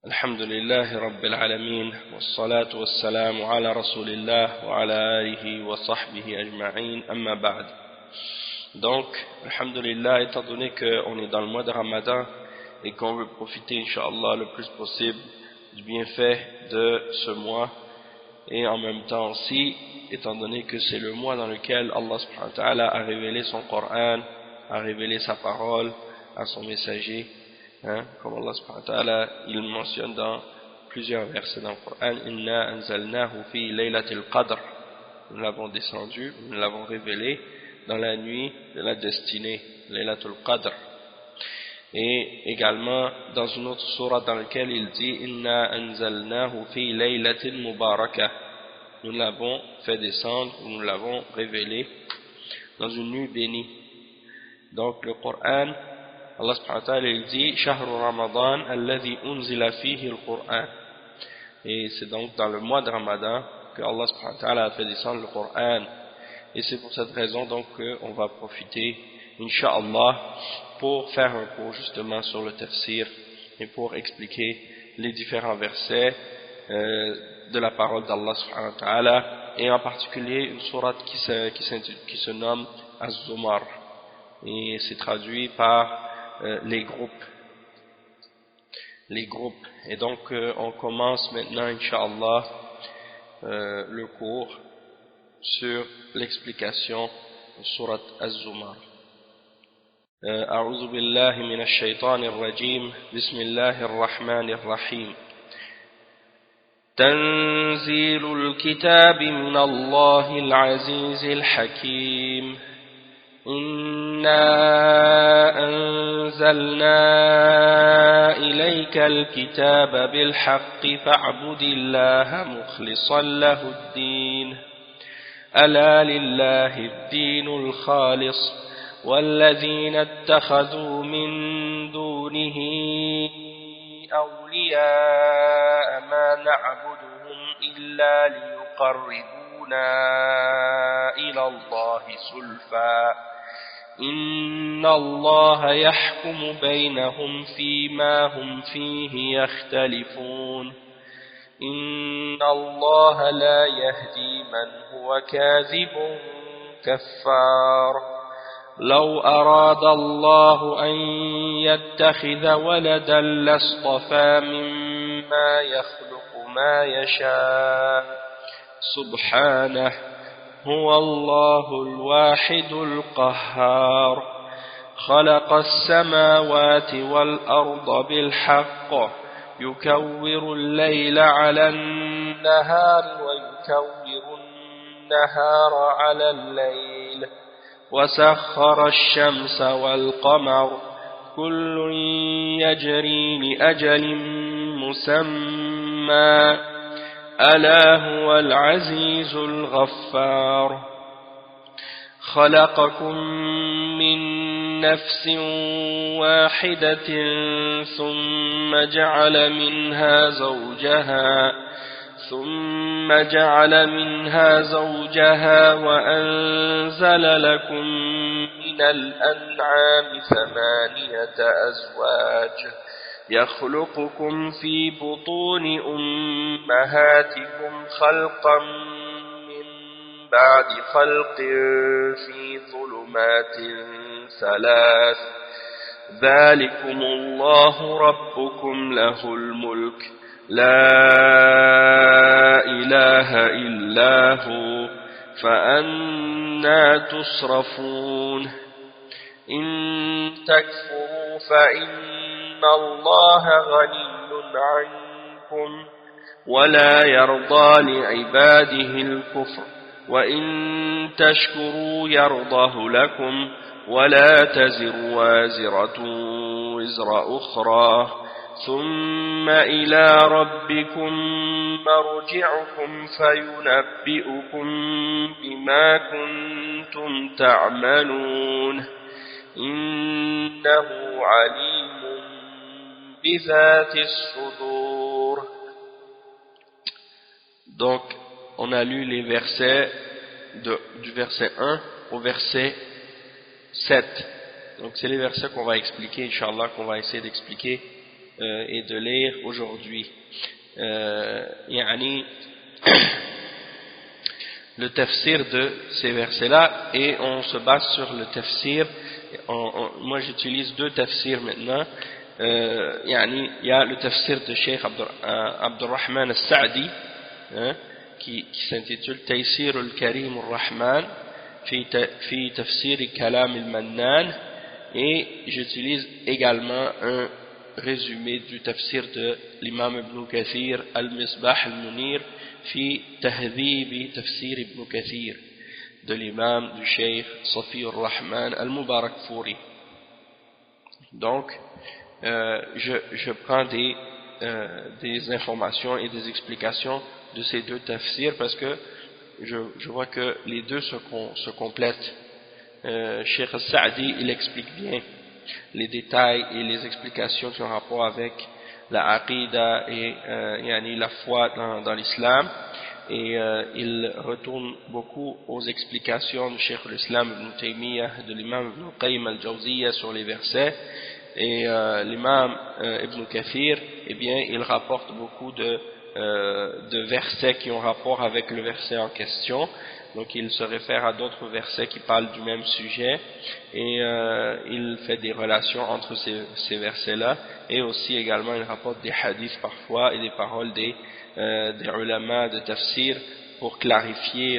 الحمد لله رب العالمين والصلاة والسلام على رسول الله وعلى آله وصحبه أجمعين أما بعد. Donc, alhamdulillah, étant donné qu'on est dans le mois de Ramadan et qu'on veut profiter, Inch'Allah, le plus possible du bienfait de ce mois, et en même temps aussi, étant donné que c'est le mois dans lequel Allah subhanahu wa ta'ala a révélé son Coran, a révélé sa parole à son messager, comme Allah subhanahu wa ta'ala il mentionne dans plusieurs versets dans le Coran, Inna anzalnahu fi laylatil qadr, nous l'avons descendu, nous l'avons révélé dans la nuit de la destinée, laylatul qadr. Et également dans une autre sourate dans laquelle il dit Inna anzalnahu fi laylatin mubarakah, nous l'avons fait descendre, nous l'avons révélé dans une nuit bénie. Donc le Coran, Allah subhanahu wa ta'ala il dit Shahru Ramadan alladhi unzila fihi al-Qur'an, et c'est donc dans le mois de Ramadan que Allah subhanahu wa ta'ala a fait descendre le Coran, et c'est pour cette raison donc qu'on va profiter Inch'Allah pour faire un cours justement sur le tafsir et pour expliquer les différents versets de la parole d'Allah subhanahu wa ta'ala, et en particulier une sourate qui se nomme Az-Zumar, et c'est traduit par les groupes. Et donc on commence maintenant Inch'Allah le cours sur l'explication de sourate Az-Zumar. أعوذ بالله من الشيطان الرجيم بسم الله الرحمن الرحيم تنزيل الكتاب من الله العزيز الحكيم إنا أنزلنا إليك الكتاب بالحق فاعبد الله مخلصا له الدين ألا لله الدين الخالص والذين اتخذوا من دونه أولياء ما نعبدهم إلا ليقربونا إلى الله زلفى إن الله يحكم بينهم فيما هم فيه يختلفون إن الله لا يهدي من هو كاذب كفار لو أراد الله أن يتخذ ولدا لاصطفى مما يخلق ما يشاء سبحانه هو الله الواحد القهار خلق السماوات والأرض بالحق يكور الليل على النهار ويكور النهار على الليل وسخر الشمس والقمر كل يجري لأجل مسمى ألا هو العزيز الغفار خلقكم من نفس واحدة ثم جعل منها زوجها وأنزل لكم من الأنعام 8 أزواج يخلقكم في بطون أمهاتكم خلقا من بعد خلق في ظلمات 3 ذلكم الله ربكم له الملك لا إله إلا هو فأنى تصرفون إن تكفروا فإن الله غني عنكم ولا يرضى لعباده الكفر وإن تشكروا يرضه لكم ولا تزر وازرة وزر أخرى ثم إلى ربكم مرجعكم فينبئكم بما كنتم تعملون إنه عليم بذات الصدور. Donc on a lu les versets du verset 1 au verset 7. Donc c'est les versets qu'on va expliquer, Inch'Allah, qu'on va essayer d'expliquer et de lire aujourd'hui. Yani le tafsir de ces versets-là, et on se base sur le tafsir. Moi j'utilise deux tafsirs maintenant. Yani il y a le tafsir de Cheikh Abdurrahman al-Sa'di, qui s'intitule Taysir al-Karim al-Rahman fi tafsir kalam al-Mannan, et j'utilise également un résumé du tafsir de l'imam Ibn Kathir al-Misbah al-Munir fi tahdhib tafsir Ibn Kathir, de l'imam du Cheikh Safi al-Rahman al-Mubarakfuri. Donc je prends des informations et des explications de ces deux tafsirs parce que je vois que les deux se complètent. Cheikh al-Sa'di, il explique bien les détails et les explications qui ont rapport avec la aqida et yani la foi dans l'islam, et il retourne beaucoup aux explications du Cheikh al-Islam Ibn Taymiyyah, de l'imam Ibn Qayyim al-Jawziyya sur les versets, et l'imam Ibn Kathir, eh bien il rapporte beaucoup de versets qui ont rapport avec le verset en question. Donc il se réfère à d'autres versets qui parlent du même sujet, et il fait des relations entre ces versets-là, et aussi également il rapporte des hadiths parfois et des paroles des ulama de tafsir pour clarifier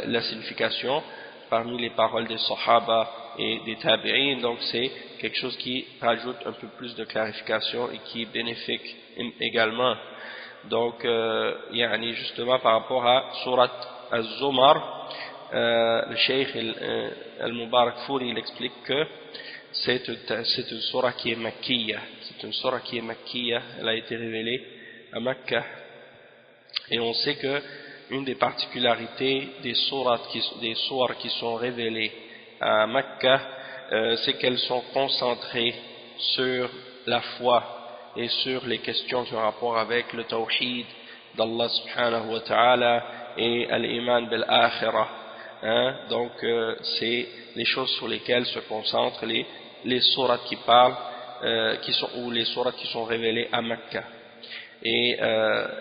la signification parmi les paroles des sahaba et des tabi'in. Donc c'est quelque chose qui rajoute un peu plus de clarification et qui est bénéfique également. Donc yani justement par rapport à Surat Az-Zumar, le Cheikh al-Mubarakfuri il explique que c'est une surah qui est makkiya, c'est une surah qui est makkiya, elle a été révélée à Makkah, et on sait que une des particularités des surahs qui sont révélées à Makkah, c'est qu'elles sont concentrées sur la foi et sur les questions qui ont rapport avec le tawhid d'Allah subhanahu wa ta'ala et al-iman bil-akhirah. Donc c'est les choses sur lesquelles se concentrent les sourates qui parlent, ou les sourates qui sont révélées à Makkah. Et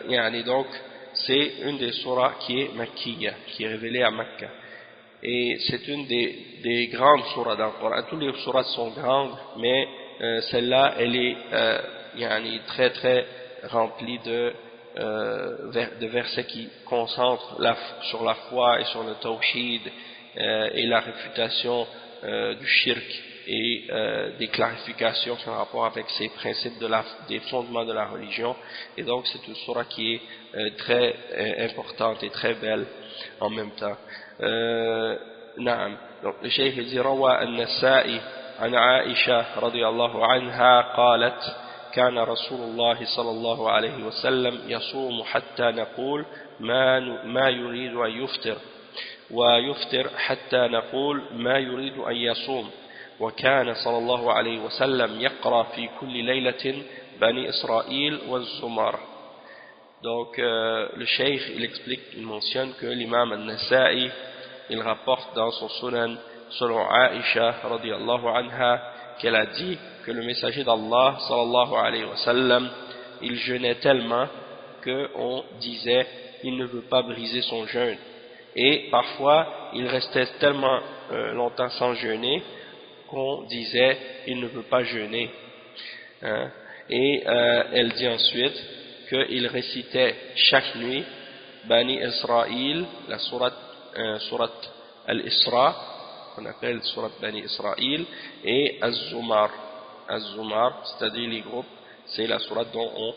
yani donc c'est une des sourates qui est makkiya, qui est révélée à Makkah. Et c'est une des grandes sourates dans le Coran. Toutes les sourates sont grandes, mais celle-là, elle est yani très très remplie de versets qui concentrent sur la foi et sur le tawhid et la réfutation du shirk, et des clarifications en rapport avec ces principes des fondements de la religion. Et donc c'est une sourate qui est très importante et très belle en même temps. Donc le cheikh dit روى النسائي عن عائشة رضي الله عنها قالت كان رسول الله صلى الله عليه وسلم يصوم حتى نقول ما يريد أن يفطر، ويفطر حتى نقول ما يريد أن يصوم، وكان صلى الله عليه وسلم يقرأ في كل ليلة بني إسرائيل والزمر. Donc le cheikh il explique, il mentionne que l'imam al-Nasa'i il rapporte dans son sunan selon Aïcha radiyallahu anha qu'elle a dit que le messager d'Allah sallallahu alayhi wa sallam il jeûnait tellement qu'on disait il ne veut pas briser son jeûne, et parfois il restait tellement longtemps sans jeûner qu'on disait il ne veut pas jeûner, et elle dit ensuite qu'il récitait chaque nuit Bani Israël, la sourate Al-Isra, qu'on appelle sourate Bani Israël, et Az-Zumar, c'est-à-dire les groupes, c'est la sourate dont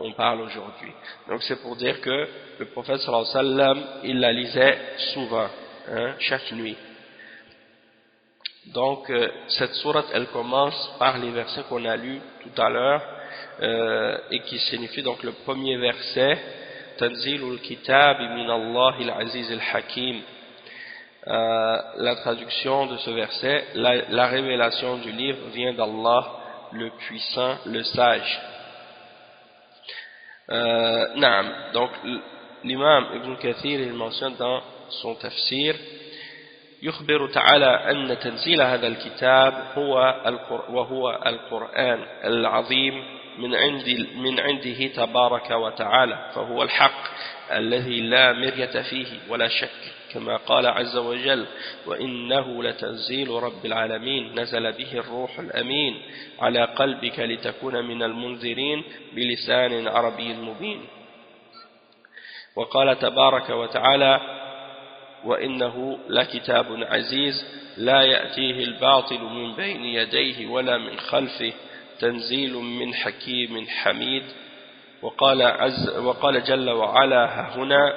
on parle aujourd'hui. Donc c'est pour dire que le prophète sallallahu alayhi wa sallam il la lisait souvent, chaque nuit. Donc cette sourate elle commence par les versets qu'on a lus tout à l'heure, et qui signifie donc le premier verset Tanzilul Kitab min Allah al-Aziz al-Hakim. La traduction de ce verset, la révélation du livre vient d'Allah le puissant, le sage. Donc l'imam Ibn Kathir il mentionne dans son tafsir يخبر تعالى أن تنزيل هذا الكتاب وهو القرآن العظيم من عنده تبارك وتعالى، فهو الحق الذي لا مرية فيه ولا شك، كما قال عز وجل: وإنه لتنزيل رب العالمين نزل به الروح الأمين على قلبك لتكون من المنذرين بلسان عربي مبين. وقال تبارك وتعالى: وإنه لكتاب عزيز لا يأتيه الباطل من بين يديه ولا من خلفه تنزيل من حكيم حميد. وقال جل وعلا هنا: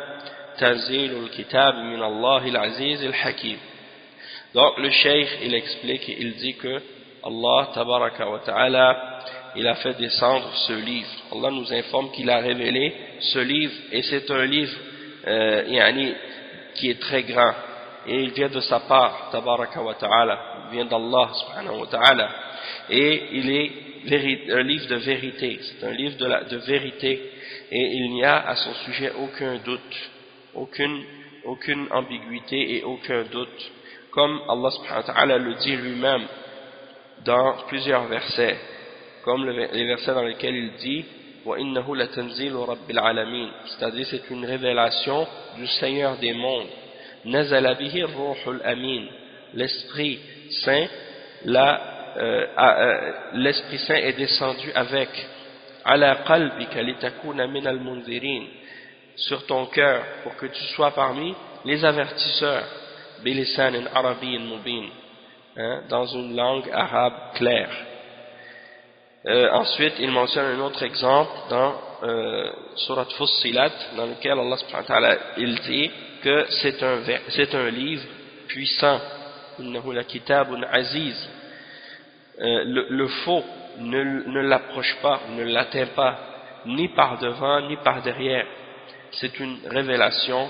تنزيل الكتاب من الله العزيز الحكيم. Donc le cheikh il explique, il dit que Allah tabaraka wa ta'ala il a fait descendre ce livre. Allah nous informe qu'il a révélé ce livre, et c'est un livre qui est très grand, et il vient de sa part tabaraka wa ta'ala, il vient d'Allah subhanahu wa ta'ala, et il est un livre de vérité, c'est un livre de vérité, et il n'y a à son sujet aucun doute, aucune ambiguïté et aucun doute, comme Allah subhanahu wa ta'ala le dit lui-même dans plusieurs versets, comme les versets dans lesquels il dit: وَإِنَّهُ لَتَنزِيلُ رَبِّ الْعَالَمِينَ, c'est-à-dire c'est une révélation du Seigneur des mondes. نَزَلَ بِهِ الرُّوحُ الْأَمِينَ, l'Esprit Saint l'Esprit Saint est descendu avec عَلَى قَلْبِكَ لِتَكُونَ مِنَ الْمُنذِرِينَ, sur ton cœur pour que tu sois parmi les avertisseurs, بِلِسَانٍ عَرَبِيٍّ مُبِينٍ, dans une langue arabe claire. Ensuite, il mentionne un autre exemple dans Surat Fussilat, dans lequel Allah subhanahu wa ta'ala il dit que c'est un livre puissant. Innahu la kitabun aziz. Le faux ne l'approche pas, ne l'atteint pas, ni par devant, ni par derrière. C'est une révélation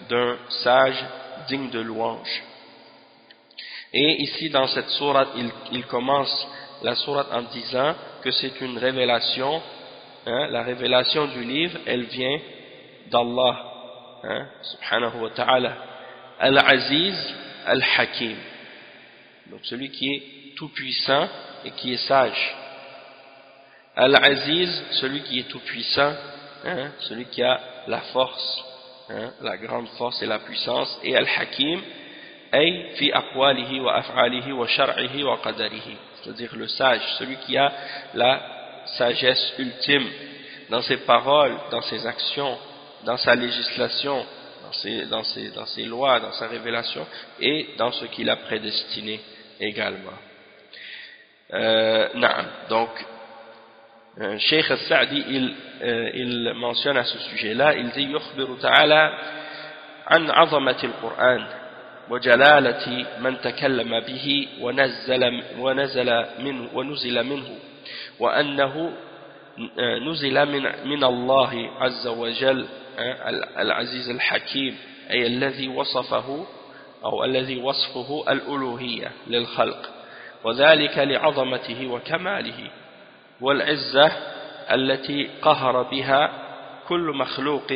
d'un sage digne de louange. Et ici, dans cette sourate, il commence la sourate en disant que c'est une révélation, la révélation du livre, elle vient d'Allah, subhanahu wa ta'ala, Al-Aziz, Al-Hakim, donc celui qui est tout puissant et qui est sage. Al-Aziz, celui qui est tout puissant, celui qui a la force, la grande force et la puissance, et Al-Hakim, ay fi aqwalihi wa af'alihi wa shar'ihi wa qadarihi, c'est-à-dire le sage, celui qui a la sagesse ultime dans ses paroles, dans ses actions, dans sa législation, dans ses lois, dans sa révélation, et dans ce qu'il a prédestiné également. Donc Cheikh Al-Sa'di il mentionne à ce sujet-là, il dit: يخبر تعالى عن عظمة القرآن وجلالة من تكلم به ونزل منه وأنه نزل من الله عز وجل العزيز الحكيم، أي الذي وصفه الألوهية للخلق، وذلك لعظمته وكماله والعزة التي قهر بها كل مخلوق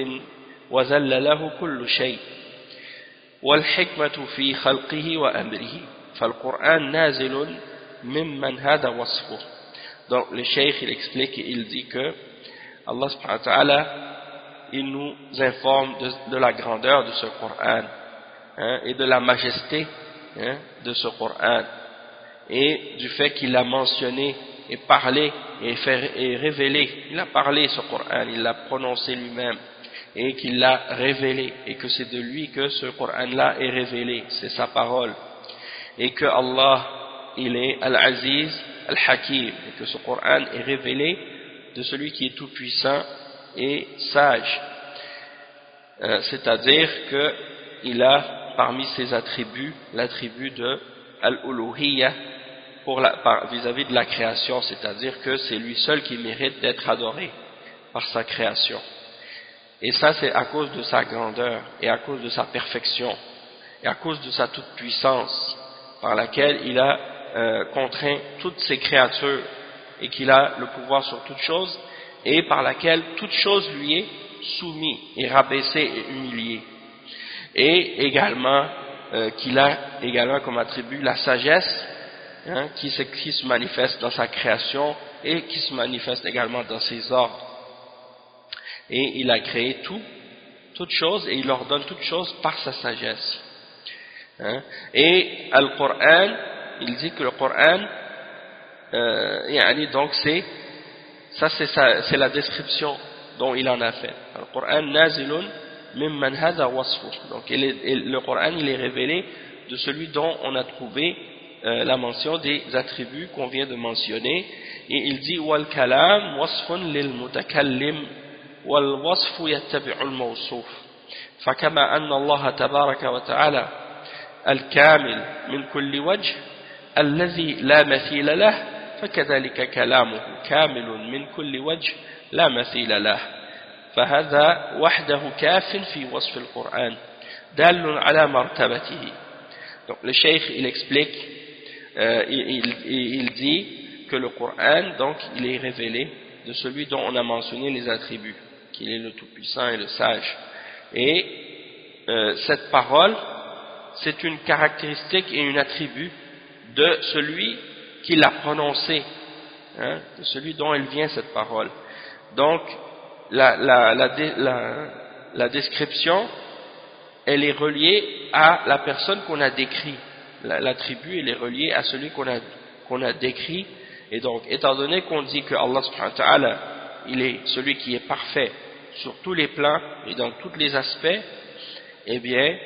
وذل له كل شيء، والحكمة في خلقه وأمره، فالقرآن نازل ممن هذا وصفه. Donc le cheikh il explique et il dit que Allah subhanahu wa ta'ala il nous informe de la grandeur de ce Coran, et de la majesté de ce Coran, et du fait qu'il a mentionné et parlé et révélé. Il a parlé ce Coran, il l'a prononcé lui-même, et qu'il l'a révélé, et que c'est de lui que ce Coran-là est révélé, c'est sa parole, et que Allah il est Al-Aziz, Al-Hakim, et que ce Coran est révélé de celui qui est tout puissant et sage, c'est-à-dire qu'il a parmi ses attributs l'attribut de Al-Uluhiyya vis-à-vis de la création, c'est-à-dire que c'est lui seul qui mérite d'être adoré par sa création. Et ça, c'est à cause de sa grandeur, et à cause de sa perfection, et à cause de sa toute-puissance, par laquelle il a contraint toutes ses créatures, et qu'il a le pouvoir sur toutes choses, et par laquelle toute chose lui est soumise, et rabaissée et humiliée. Et également, qu'il a également comme attribut la sagesse, hein, qui se manifeste dans sa création et qui se manifeste également dans ses ordres. Et il a créé toutes choses et il ordonne toutes choses par sa sagesse. Hein. Et Al-Qur'an, il dit que le Qur'an, donc c'est la description dont il en a fait. Al-Qur'an nazilun mimman hadha wasfu. Donc le Qur'an il est révélé de celui dont on a trouvé la mention des attributs qu'on vient de mentionner. Et il dit wal kalam wasfun lil mutakallim wal wasfu yattabi'u al mawsuf. فكما أن الله تبارك وتعالى الكامل من كل وجه الذي لا مثيل له فكذلك كلامه كامل من كل وجه لا مثيل له فهذا وحده كاف في وصف القرآن دال على مرتبته. Donc le cheikh il explique, il dit que le Coran donc il est révélé de celui dont on a mentionné les attributs, qu'il est le tout-puissant et le sage. Et cette parole c'est une caractéristique et un attribut de celui qui l'a prononcée, hein, de celui dont elle vient cette parole. Donc la description elle est reliée à la personne qu'on a décrit. L'attribut elle est reliée à celui qu'on a décrit. Et donc étant donné qu'on dit que Allah subhanahu wa ta'ala il est celui qui est parfait sur tous les plans et dans tous les aspects, eh bien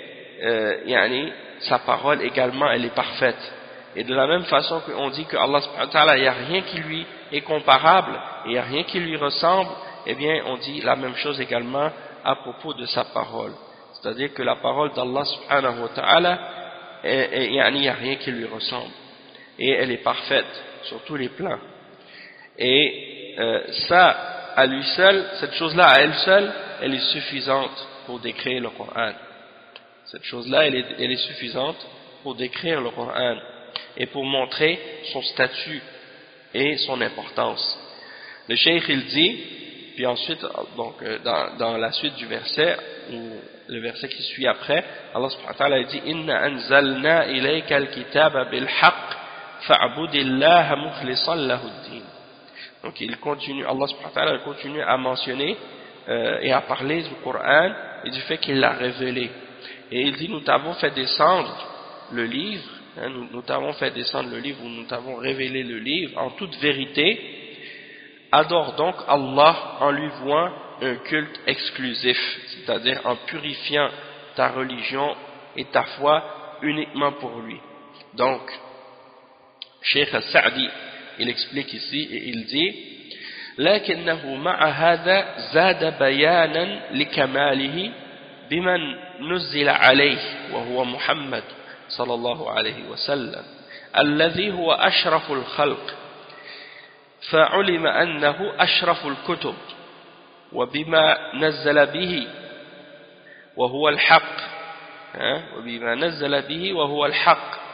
sa parole également elle est parfaite. Et de la même façon qu'on dit que Allah subhanahu wa ta'ala il n'y a rien qui lui est comparable et il n'y a rien qui lui ressemble, eh bien on dit la même chose également à propos de sa parole. C'est-à-dire que la parole d'Allah subhanahu wa ta'ala il n'y a rien qui lui ressemble et elle est parfaite sur tous les plans. Et ça à lui seul, cette chose-là à elle seule, elle est suffisante pour décrire le Coran. Cette chose-là elle est suffisante pour décrire le Coran et pour montrer son statut et son importance. Le cheikh il dit, puis ensuite donc dans la suite du verset, ou le verset qui suit après, Allah subhanahu wa ta'ala dit inna anzalna ilayka al-kitaba bil haqq fa'budillaha mukhlishan lahu ad-din. Donc il continue, Allah subhanahu wa ta'ala continue à mentionner et à parler du Coran et du fait qu'il l'a révélé. Et il dit nous t'avons fait descendre le livre, hein, nous t'avons fait descendre le livre, ou nous t'avons révélé le livre en toute vérité. Adore donc Allah en lui vouant un culte exclusif, c'est-à-dire en purifiant ta religion et ta foi uniquement pour lui. Donc Cheikh Al-Sa'di il explique ici et il dit لكنه مع هذا زاد بيانا لكماله بمن نزل عليه وهو محمد صلى الله عليه وسلم الذي هو أشرف الخلق فعلم أنه أشرف الكتب وبما نزل به وهو الحق وبما نزل به وهو الحق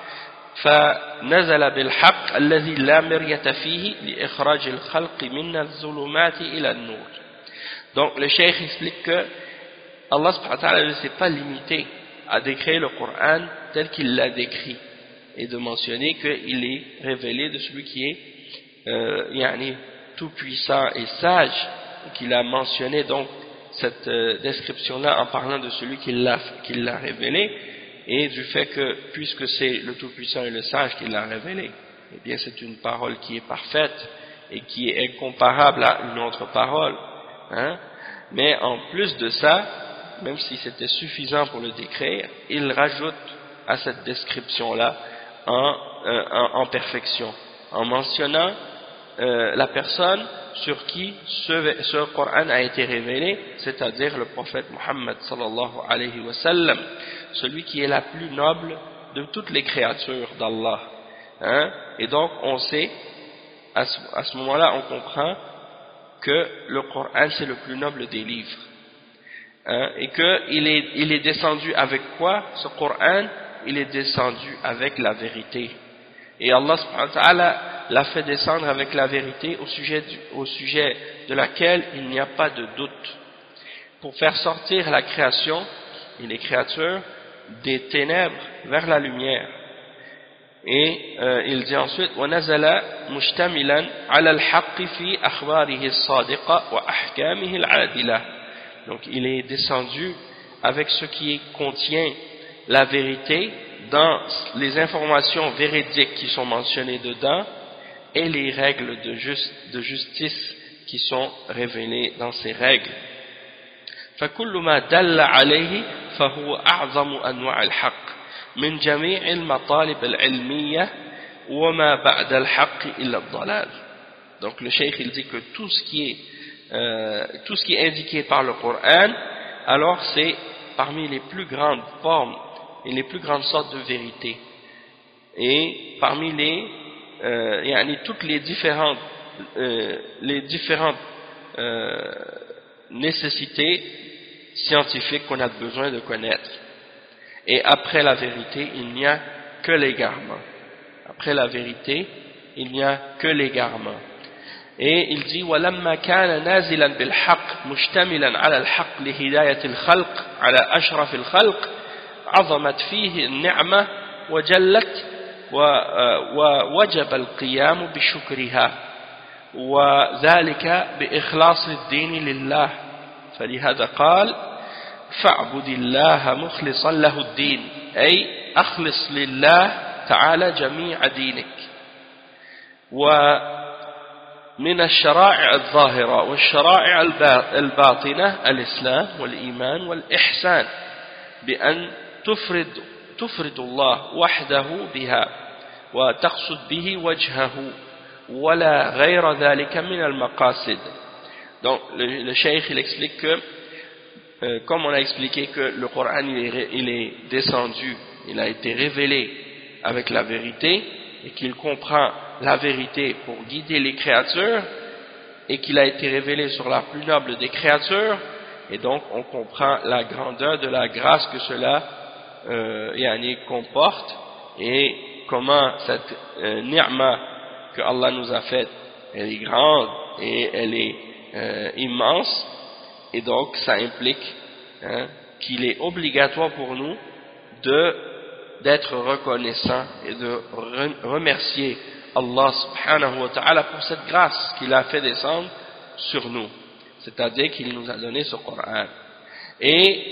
فنزل بالحق الذي لا مرية فيه لإخراج الخلق من الظلمات إلى النور. Donc le cheikh explique que Allah subhanahu wa ta'ala ne s'est pas limité à décrire le Coran tel qu'il l'a décrit et de mentionner qu'il est révélé de celui qui est tout puissant et sage, qu'il a mentionné donc cette description là en parlant de celui qui l'a révélé, et du fait que puisque c'est le tout puissant et le sage qui l'a révélé, eh bien c'est une parole qui est parfaite et qui est incomparable à une autre parole, hein? Mais en plus de ça, même si c'était suffisant pour le décrire, il rajoute à cette description-là en perfection, en mentionnant la personne sur qui ce Coran a été révélé, c'est-à-dire le prophète Muhammad sallallahu alayhi wa sallam, celui qui est la plus noble de toutes les créatures d'Allah. Hein? Et donc on sait, à ce moment-là on comprend que le Coran c'est le plus noble des livres. Hein, et qu'il est descendu avec quoi ce Coran? Il est descendu avec la vérité. Et Allah subhanahu wa ta'ala l'a fait descendre avec la vérité au sujet de laquelle il n'y a pas de doute. Pour faire sortir la création et les créatures des ténèbres vers la lumière. Et il dit ensuite وَنَزَلَ مُشْتَمِلًا عَلَى الْحَقِّ فِي أَخْبَارِهِ الصَّادِقَةِ وَأَحْكَامِهِ الْعَادِلَةِ. Donc il est descendu avec ce qui contient la vérité dans les informations véridiques qui sont mentionnées dedans et les règles de justice qui sont révélées dans ces règles. فَكُلُّ مَا دَلَّ عَلَيْهِ فَهُوَ أَعْظَمُ أَنْوَاعِ الْحَقِّ من جميع المطالب العلمية وما بعد الحق إلا الضلال. Donc le cheikh il dit que tout ce qui est indiqué par le Coran, alors c'est parmi les plus grandes formes et les plus grandes sortes de vérité, et parmi toutes les différentes nécessités scientifiques qu'on a besoin de connaître. Et après la vérité, il n'y a que l'égarement. Après la vérité, il n'y a que l'égarement. Et il dit وَلَمَّا كَانَ نَازِلًا بِالْحَقِّ مُشْتَمِلًا عَلَى الْحَقِّ لِهِدَايَةِ الْخَلْقِ عَلَى أَشْرَفِ الْخَلْقِ عَظَمَتْ فِيهِ النِّعْمَةِ وَجَلَّتْ وَوَجَبَ الْقِيَامُ بِشُكْرِهَا وذلك بإخلاص الدين لله فلهذا قال فاعبد الله مخلصا له الدين أي أخلص لله تعالى جميع دينك. ومن الشرائع الظاهرة والشرائع الباطنة الإسلام والإيمان والإحسان بأن تفرد الله وحده بها وتقصد به وجهه ولا غير ذلك من المقاصد. Donc le cheikh il explique que comme on a expliqué que le Coran il est descendu, il a été révélé avec la vérité et qu'il comprend la vérité pour guider les créatures et qu'il a été révélé sur la plus noble des créatures, et donc on comprend la grandeur de la grâce que cela comporte et comment cette ni'ma que Allah nous a faite, elle est grande et elle est immense, et donc ça implique qu'il est obligatoire pour nous d'être reconnaissant et de remercier Allah subhanahu wa ta'ala pour cette grâce qu'il a fait descendre sur nous, c'est-à-dire qu'il nous a donné ce Coran. Et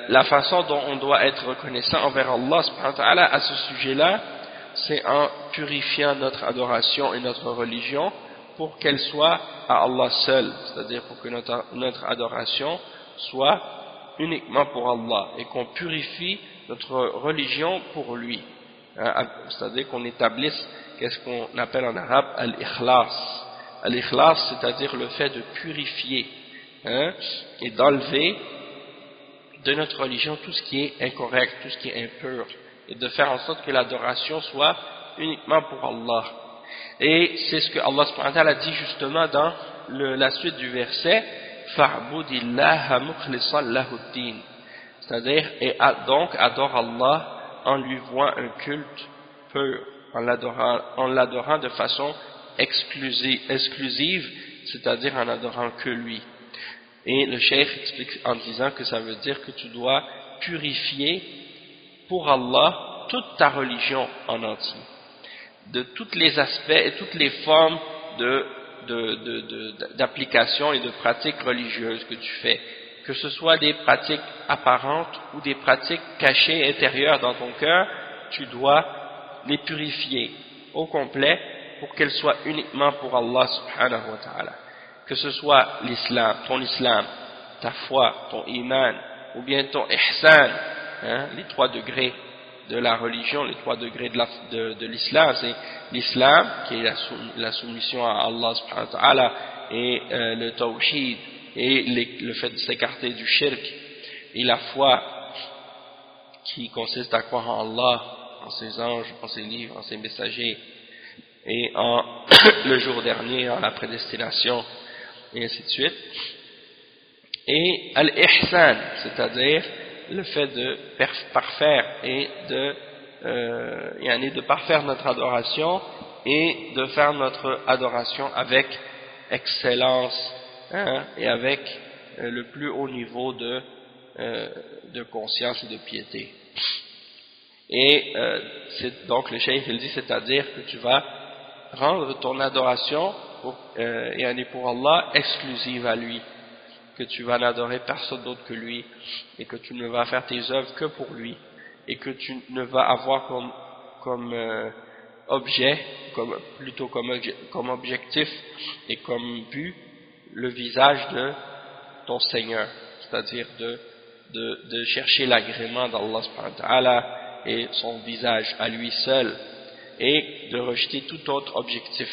la façon dont on doit être reconnaissant envers Allah subhanahu wa ta'ala à ce sujet-là, c'est en purifiant notre adoration et notre religion pour qu'elle soit à Allah seul, c'est-à-dire pour que notre adoration soit uniquement pour Allah et qu'on purifie notre religion pour lui, c'est-à-dire qu'on établisse qu'est-ce qu'on appelle en arabe al-ikhlas. Al-ikhlas, c'est-à-dire le fait de purifier et d'enlever de notre religion tout ce qui est incorrect, tout ce qui est impur, et de faire en sorte que l'adoration soit uniquement pour Allah. Et c'est ce que Allah subhanahu wa ta'ala dit justement dans la suite du verset fa'budillaha mukhlisan lahu-d-din, c'est-à-dire donc adore Allah en lui vouant un culte pur, en l'adorant de façon exclusive, c'est-à-dire en adorant que lui. Et le cheikh explique en disant que ça veut dire que tu dois purifier pour Allah toute ta religion en entier, de tous les aspects et toutes les formes d'application et de pratiques religieuses que tu fais, que ce soit des pratiques apparentes ou des pratiques cachées intérieures dans ton cœur, tu dois les purifier au complet pour qu'elles soient uniquement pour Allah subhanahu wa ta'ala. Que ce soit ton islam, ta foi, ton iman, ou bien ton ihsan, les 3 degrés de la religion, les 3 degrés de l'islam, c'est l'islam qui est la soumission à Allah subhanahu wa ta'ala, et le tawhid, et le fait de s'écarter du shirk, et la foi qui consiste à croire en Allah, en ses anges, en ses livres, en ses messagers, et en le jour dernier, en la prédestination, et ainsi de suite. Et al-ihsan, c'est-à-dire le fait de parfaire et de parfaire notre adoration et de faire notre adoration avec excellence, et avec le plus haut niveau de conscience et de piété. Et donc le cheikh il dit, c'est-à-dire que tu vas rendre ton adoration pour Allah exclusive à lui, que tu vas n'adorer personne d'autre que lui, et que tu ne vas faire tes œuvres que pour lui, et que tu ne vas avoir comme objet, comme objectif et comme but le visage de ton Seigneur, c'est-à-dire de chercher l'agrément d'Allah subhanahu wa ta'ala et son visage à lui seul, et de rejeter tout autre objectif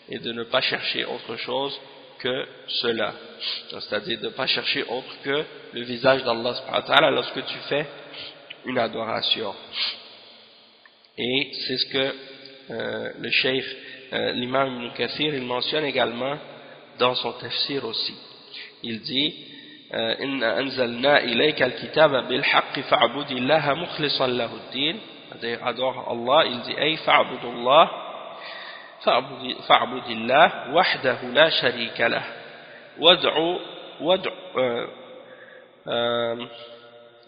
et de ne pas chercher autre chose que cela, c'est-à-dire de ne pas chercher autre que le visage d'Allah subhanahu wa ta'ala lorsque tu fais une adoration. Et c'est ce que le cheikh l'imam Ibn Kathir il mentionne également dans son tafsir aussi. Il dit inna anzalna ilayka al-kitaba bil haqq fa'budillaha mukhlishan lahu ad-din, c'est-à-dire adore Allah, il dit ay fa'budullah fa'budillah wahdahu la sharika lah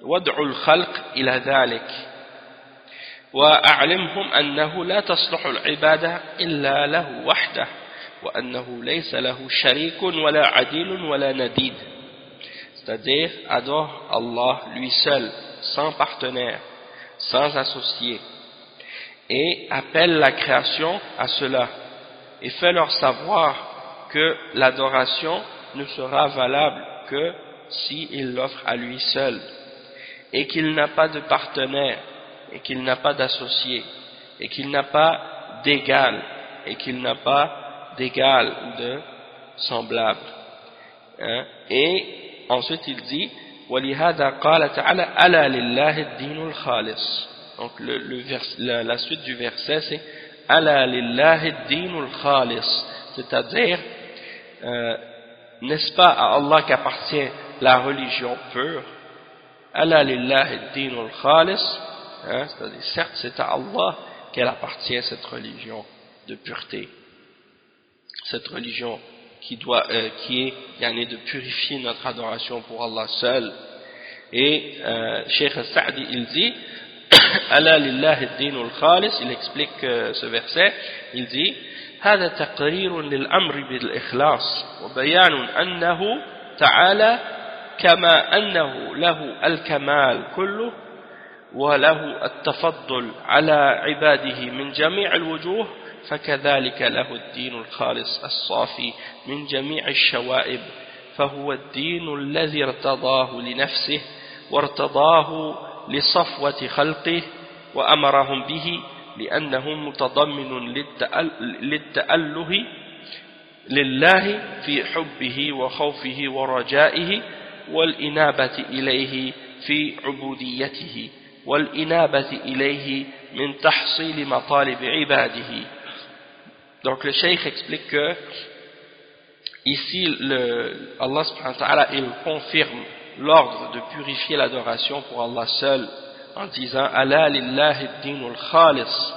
wad'u al-khalq ila dhalik وأعلمهم أنه لا تصلح العبادة إلا له وحده وأنه ليس له شريك ولا عديل ولا نديد, c'est-à-dire adore Allah lui seul, sans partenaire, sans associé, et appelle la création à cela, et fais-leur savoir que l'adoration ne sera valable que s'il l'offre à lui seul, et qu'il n'a pas de partenaire, et qu'il n'a pas d'associé, et qu'il n'a pas d'égal, et qu'il n'a pas d'égal ou de semblable. Et ensuite il dit وَلِهَذَا قَالَ تَعَالَى أَلَا لِلَّهِ الدِّينُ الْخَالِصِ. Donc la suite du verset c'est أَلَا لِلَّهِ الدِّينُ الْخَالِصِ, c'est-à-dire n'est-ce pas à Allah qu'appartient la religion pure. أَلَا لِلَّهِ الدِّينُ الْخَالِصِ, c'est-à-dire certes c'est à Allah qu'elle appartient cette religion de pureté, cette religion qui est de purifier notre adoration pour Allah seul. Et Cheikh Sa'di il dit Ala lillahi ad-din al-khalis, il explique ce verset, il dit هذا تقرير للأمر بالإخلاص وبيان أنه تعالى كما أنه له الكمال كله وله التفضل على عباده من جميع الوجوه فكذلك له الدين الخالص الصافي من جميع الشوائب فهو الدين الذي ارتضاه لنفسه وارتضاه لصفوة خلقه وأمرهم به لأنه متضمن للتأله لله في حبه وخوفه ورجائه والإنابة إليه في عبوديته والإنابة إليه من تحصيل مطالب عباده. Donc le cheikh explique que ici Allah subhanahu wa ta'ala il confirme l'ordre de purifier l'adoration pour Allah seul en disant ala lillahi ad-dinul khalis,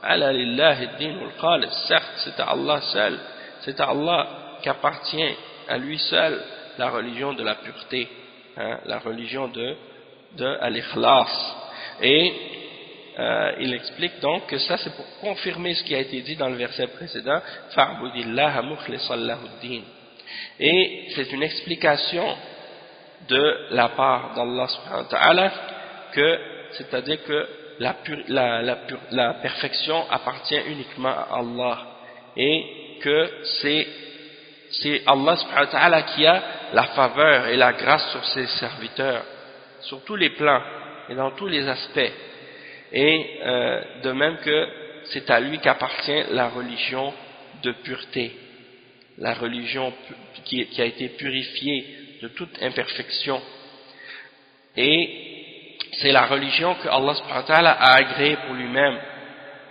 ala lillahi ad-dinul khalis, certes c'est à Allah seul, c'est à Allah qu'appartient à lui seul la religion de la pureté, la religion de al-ikhlas. Et il explique donc que ça c'est pour confirmer ce qui a été dit dans le verset précédent fa'budillaha mukhlishan lahu ad-din, et c'est une explication de la part d'Allah subhanahu wa ta'ala que c'est-à-dire que la perfection appartient uniquement à Allah et que c'est Allah subhanahu wa ta'ala qui a la faveur et la grâce sur ses serviteurs sur tous les plans et dans tous les aspects. Et de même que c'est à lui qu'appartient la religion de pureté, la religion qui a été purifiée de toute imperfection, et c'est la religion que Allah subhanahu wa ta'ala a agréée pour lui-même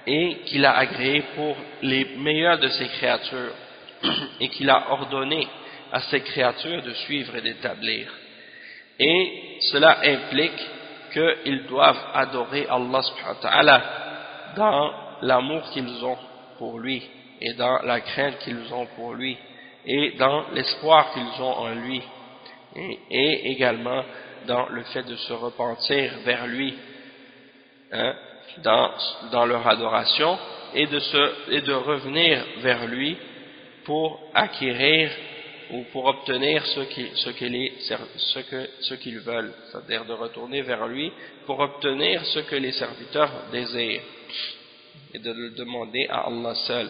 et qu'il a agréée pour les meilleurs de ses créatures et qu'il a ordonné à ses créatures de suivre et d'établir. Et cela implique qu'ils doivent adorer Allah subhanahu wa ta'ala dans l'amour qu'ils ont pour lui et dans la crainte qu'ils ont pour lui et dans l'espoir qu'ils ont en lui et également dans le fait de se repentir vers lui, hein, dans leur adoration, et de revenir vers lui pour acquérir ou pour obtenir ce qu'ils veulent, c'est-à-dire de retourner vers lui pour obtenir ce que les serviteurs désirent et de le demander à Allah seul.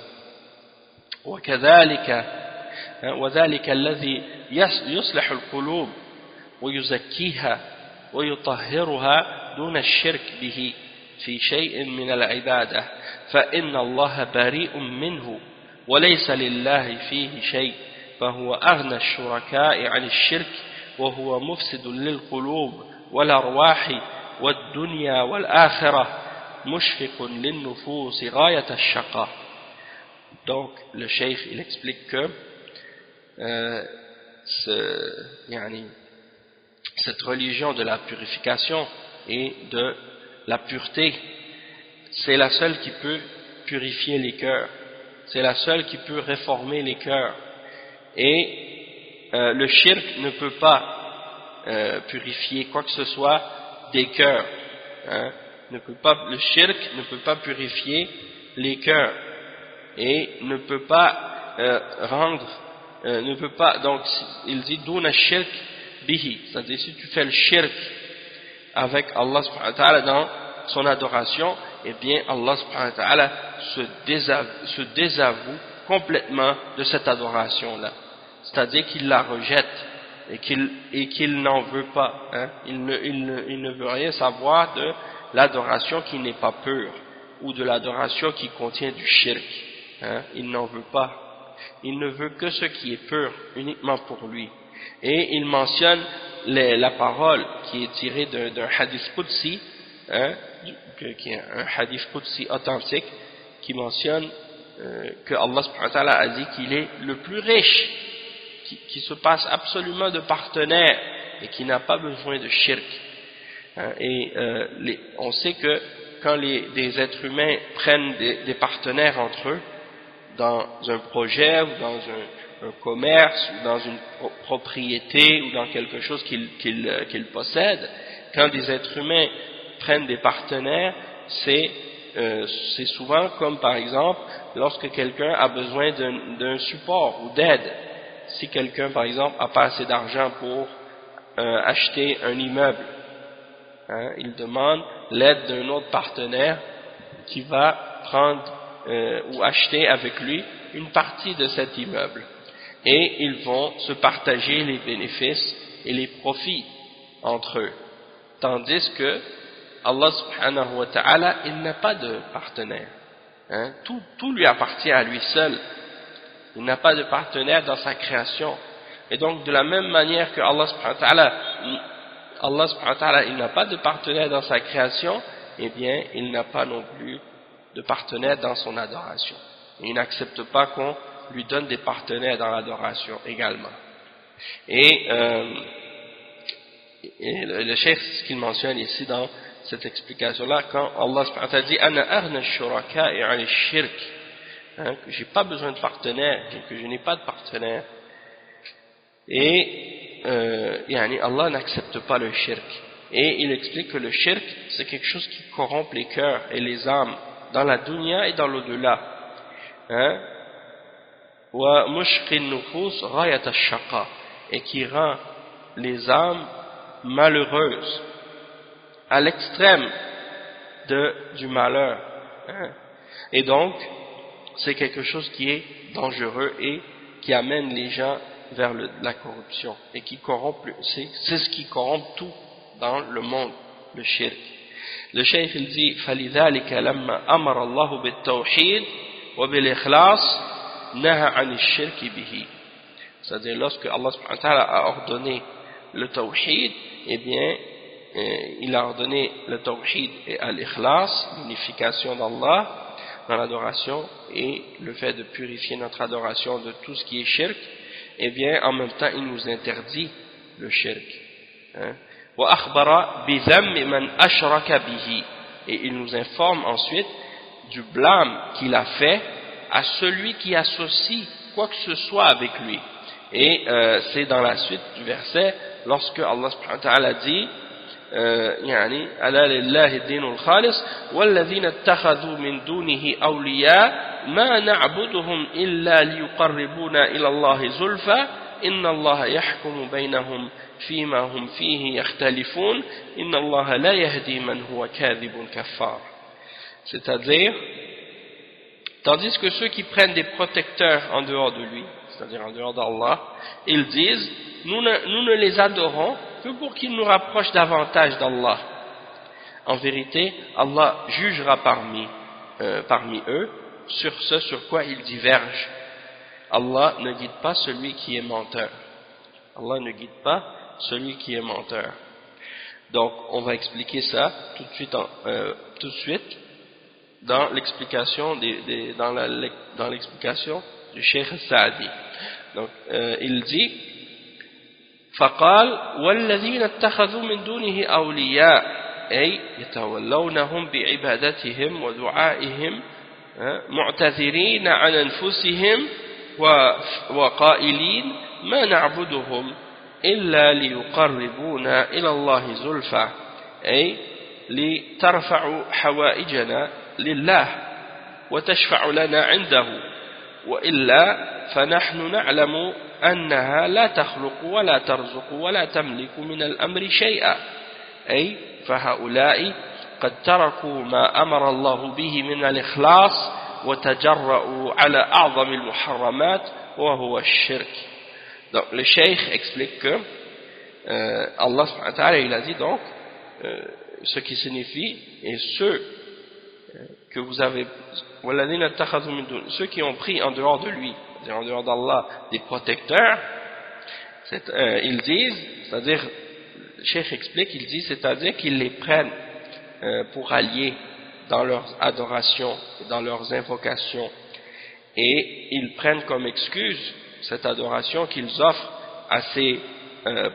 وذلك الذي يصلح القلوب ويزكيها ويطهرها دون الشرك به في شيء من العبادة فإن الله بريء منه وليس لله فيه شيء فهو أغنى الشركاء عن الشرك وهو مفسد للقلوب والأرواح والدنيا والآخرة مشفق للنفوس غاية الشقاء. Donc le cheikh il explique que cette religion de la purification et de la pureté, c'est la seule qui peut purifier les cœurs, c'est la seule qui peut réformer les cœurs, et le shirk ne peut pas purifier quoi que ce soit des cœurs, hein, le shirk ne peut pas purifier les cœurs et ne peut pas donc il dit duna shirk bihi, c'est-à-dire si tu fais le shirk avec Allah subhanahu wa ta'ala dans son adoration, eh bien Allah subhanahu wa ta'ala se désavoue complètement de cette adoration-là, c'est-à-dire qu'il la rejette et qu'il n'en veut pas, hein? Il ne veut rien savoir de l'adoration qui n'est pas pure ou de l'adoration qui contient du shirk, hein? Il n'en veut pas. Il ne veut que ce qui est pur, uniquement pour lui. Et il mentionne la parole qui est tirée d'un hadith Qudsi, hein, qui est un hadith Qudsi authentique, qui mentionne que Allah subhanahu wa ta'ala a dit qu'il est le plus riche, qui se passe absolument de partenaires et qui n'a pas besoin de shirk. Hein, et on sait que quand des êtres humains prennent des partenaires entre eux, dans un projet ou dans un commerce ou dans une propriété ou dans quelque chose qu'ils possèdent, quand des êtres humains prennent des partenaires, c'est souvent comme par exemple lorsque quelqu'un a besoin d'un support ou d'aide. Si quelqu'un par exemple n'a pas assez d'argent pour acheter un immeuble, hein, il demande l'aide d'un autre partenaire qui va prendre ou acheter avec lui une partie de cet immeuble, et ils vont se partager les bénéfices et les profits entre eux, tandis que Allah subhanahu wa ta'ala, il n'a pas de partenaire, hein? Tout lui appartient à lui seul, il n'a pas de partenaire dans sa création, et donc de la même manière que Allah subhanahu wa ta'ala il n'a pas de partenaire dans sa création, eh bien il n'a pas non plus de partenaires dans son adoration. Et il n'accepte pas qu'on lui donne des partenaires dans l'adoration également. Et le cheikh, ce qu'il mentionne ici dans cette explication-là, quand Allah subhanahu wa ta'ala dit Ana aghna ash-shuraka'i 'an ash-shirk, que j'ai pas besoin de partenaires, que je n'ai pas de partenaire. Et Allah n'accepte pas le shirk. Et il explique que le shirk, c'est quelque chose qui corrompt les cœurs et les âmes dans la dunya et dans l'au-delà, hein? Et qui rend les âmes malheureuses à l'extrême du malheur, hein? Et donc c'est quelque chose qui est dangereux et qui amène les gens vers la corruption et qui corrompt, c'est ce qui corrompt tout dans le monde, le shirk. Le cheikh il dit فَلِذَلِكَ لَمَّا أَمَرَ اللَّهُ بِالتَّوْحِيدِ وَبِالْإِخْلَاصِ نَهَى عَنِ الشِّرْكِ بِهِ. C'est-à-dire lorsque Allah subhanahu wa ta'ala a ordonné le tawhid, eh bien il a ordonné le tawhid et l'ikhlas, l'unification d'Allah dans l'adoration et le fait de purifier notre adoration de tout ce qui est shirk, eh bien en même temps il nous interdit le shirk, hein? Et il nous informe ensuite du blâme qu'il a fait à celui qui associe quoi que ce soit avec lui. Et c'est dans la suite du verset lorsque Allah subhanahu wa ta'ala dit يعني ألا لله الدين الخالص والذين اتخذوا من دونه أولياء ما نعبدهم إلا ليقربونا إلى الله زلفى إن الله يحكم بينهم فيما هم فيه يختلفون إن الله لا يهدي من هو كاذب كفار. C'est-à-dire, tandis que ceux qui prennent des protecteurs en dehors de lui, c'est-à-dire en dehors d'Allah, ils disent nous ne les adorons que pour qu'ils nous rapprochent davantage d'Allah. En vérité, Allah jugera parmi eux sur ce sur quoi ils divergent. Allah ne guide pas celui qui est menteur. Allah ne guide pas celui qui est menteur. Donc, on va expliquer ça tout de suite dans l'explication dans l'explication du Cheikh Saadi. Donc, il dit فقال والذين اتخذوا من دونه أولياء أي يتولونهم بعبادتهم ودعائهم معتذرين عن أنفسهم وقائلين ما نعبدهم إلا ليقربونا إلى الله زلفى أي لترفعوا حوائجنا لله وتشفع لنا عنده وإلا فنحن نعلم أنها لا تخلق ولا ترزق ولا تملك من الأمر شيئا أي فهؤلاء قد تركوا ما أمر الله به من الإخلاص وتجرؤوا على أعظم المحرمات وهو الشرك. Donc le cheikh explique que Allah subhanahu wa ta'ala il a dit donc ce qui signifie et ceux que vous avez ceux qui ont pris en dehors de lui, c'est-à-dire en dehors d'Allah des protecteurs, ils disent, c'est-à-dire le cheikh explique, il dit c'est-à-dire qu'ils les prennent pour alliés dans leurs adorations, dans leurs invocations, et ils prennent comme excuse cette adoration qu'ils offrent à ces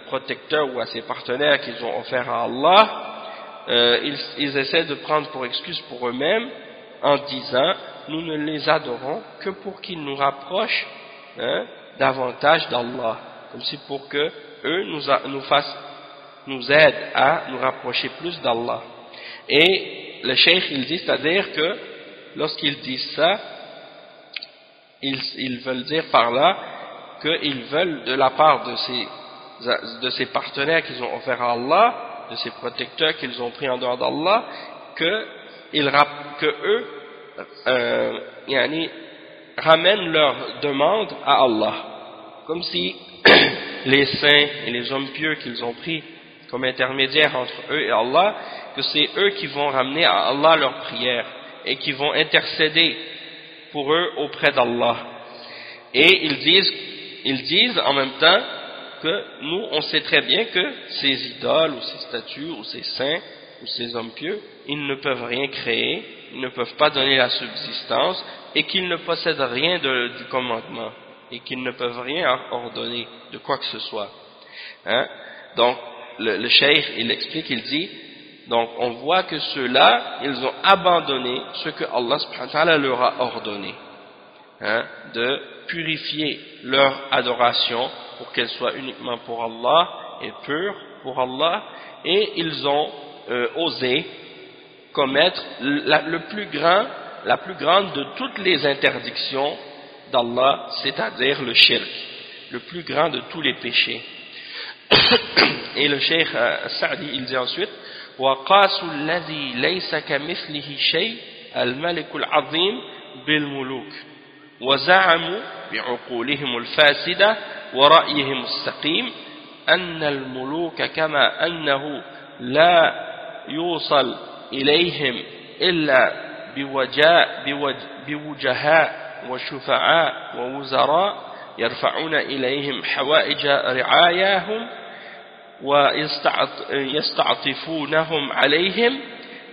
protecteurs ou à ces partenaires qu'ils ont offerts à Allah. Ils essaient de prendre pour excuse pour eux-mêmes en disant nous ne les adorons que pour qu'ils nous rapprochent davantage d'Allah, comme si pour que eux nous aident à nous rapprocher plus d'Allah. Et le cheikh il dit, c'est-à-dire que lorsqu'ils disent ça, ils veulent dire par là qu'ils veulent de la part de ces partenaires qu'ils ont offerts à Allah, de ces protecteurs qu'ils ont pris en dehors d'Allah, que eux ramènent leur demande à Allah, comme si les saints et les hommes pieux qu'ils ont pris comme intermédiaires entre eux et Allah, que c'est eux qui vont ramener à Allah leurs prières et qui vont intercéder pour eux auprès d'Allah. Et ils disent en même temps que nous on sait très bien que ces idoles ou ces statues ou ces saints ou ces hommes pieux, ils ne peuvent rien créer, ils ne peuvent pas donner la subsistance et qu'ils ne possèdent rien du commandement et qu'ils ne peuvent rien ordonner de quoi que ce soit. Donc le cheikh il explique, il dit donc on voit que ceux-là ils ont abandonné ce que Allah subhanahu wa ta'ala leur a ordonné, de purifier leur adoration pour qu'elle soit uniquement pour Allah et pure pour Allah, et ils ont osé commettre la plus grande de toutes les interdictions d'Allah, c'est-à-dire le shirk, le plus grand de tous les péchés. Et le cheikh Saadi il dit ensuite وَقَاسُ الَّذِي لَيْسَ كَمِثْلِهِ شَيْءٍ الْمَلِكُ الْعَظِيمُ بِالْمُلُوكِ وزعموا بعقولهم الفاسدة ورأيهم السقيم أن الملوك كما أنه لا يوصل إليهم إلا بوجهاء وشفعاء ووزراء يرفعون إليهم حوائج رعاياهم ويستعطفونهم عليهم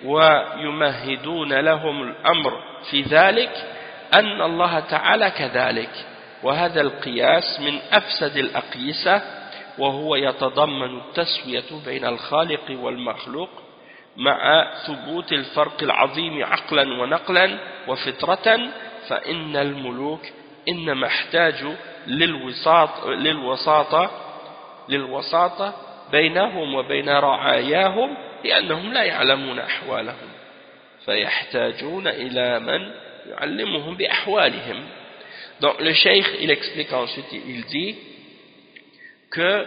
ويمهدون لهم الأمر في ذلك أن الله تعالى كذلك، وهذا القياس من أفسد الأقيسة، وهو يتضمن التسوية بين الخالق والمخلوق مع ثبوت الفرق العظيم عقلا ونقلا وفطرة، فإن الملوك إنما احتاجوا للوساطة بينهم وبين رعاياهم لأنهم لا يعلمون أحوالهم فيحتاجون إلى من يعلمهم بأحوالهم. Donc le cheikh il explique ensuite, il dit que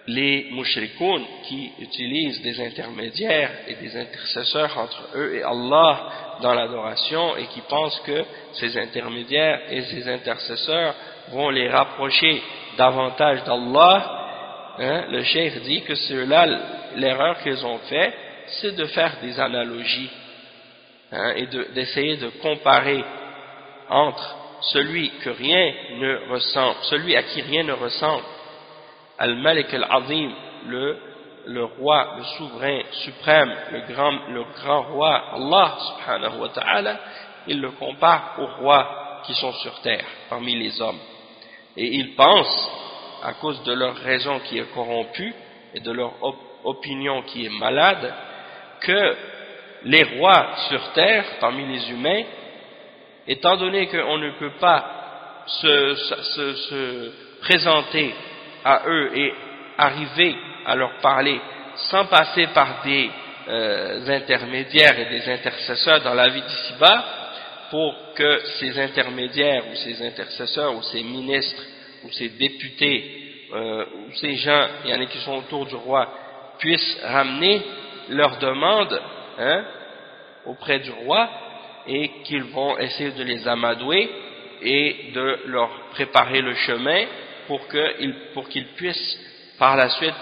les mushrikoun qui utilisent des intermédiaires et des intercesseurs entre eux et Allah dans l'adoration et qui pensent que ces intermédiaires et ces intercesseurs vont les rapprocher davantage d'Allah, le cheikh dit que ceux-là, l'erreur qu'ils ont fait, c'est de faire des analogies et d'essayer de comparer entre celui que rien ne ressemble, celui à qui rien ne ressemble, Al-Malik Al-Azim, le roi, le souverain suprême, le grand roi, Allah subhanahu wa ta'ala, il le compare aux rois qui sont sur terre, parmi les hommes. Et ils pensent, à cause de leur raison qui est corrompue et de leur opinion qui est malade, que les rois sur terre, parmi les humains, étant donné qu'on ne peut pas se présenter à eux et arriver à leur parler sans passer par des intermédiaires et des intercesseurs dans la vie d'ici-bas, pour que ces intermédiaires ou ces intercesseurs ou ces ministres ou ces députés ou ces gens qui sont autour du roi puissent ramener leurs demandes auprès du roi, et qu'ils vont essayer de les amadouer et de leur préparer le chemin pour qu'ils puissent par la suite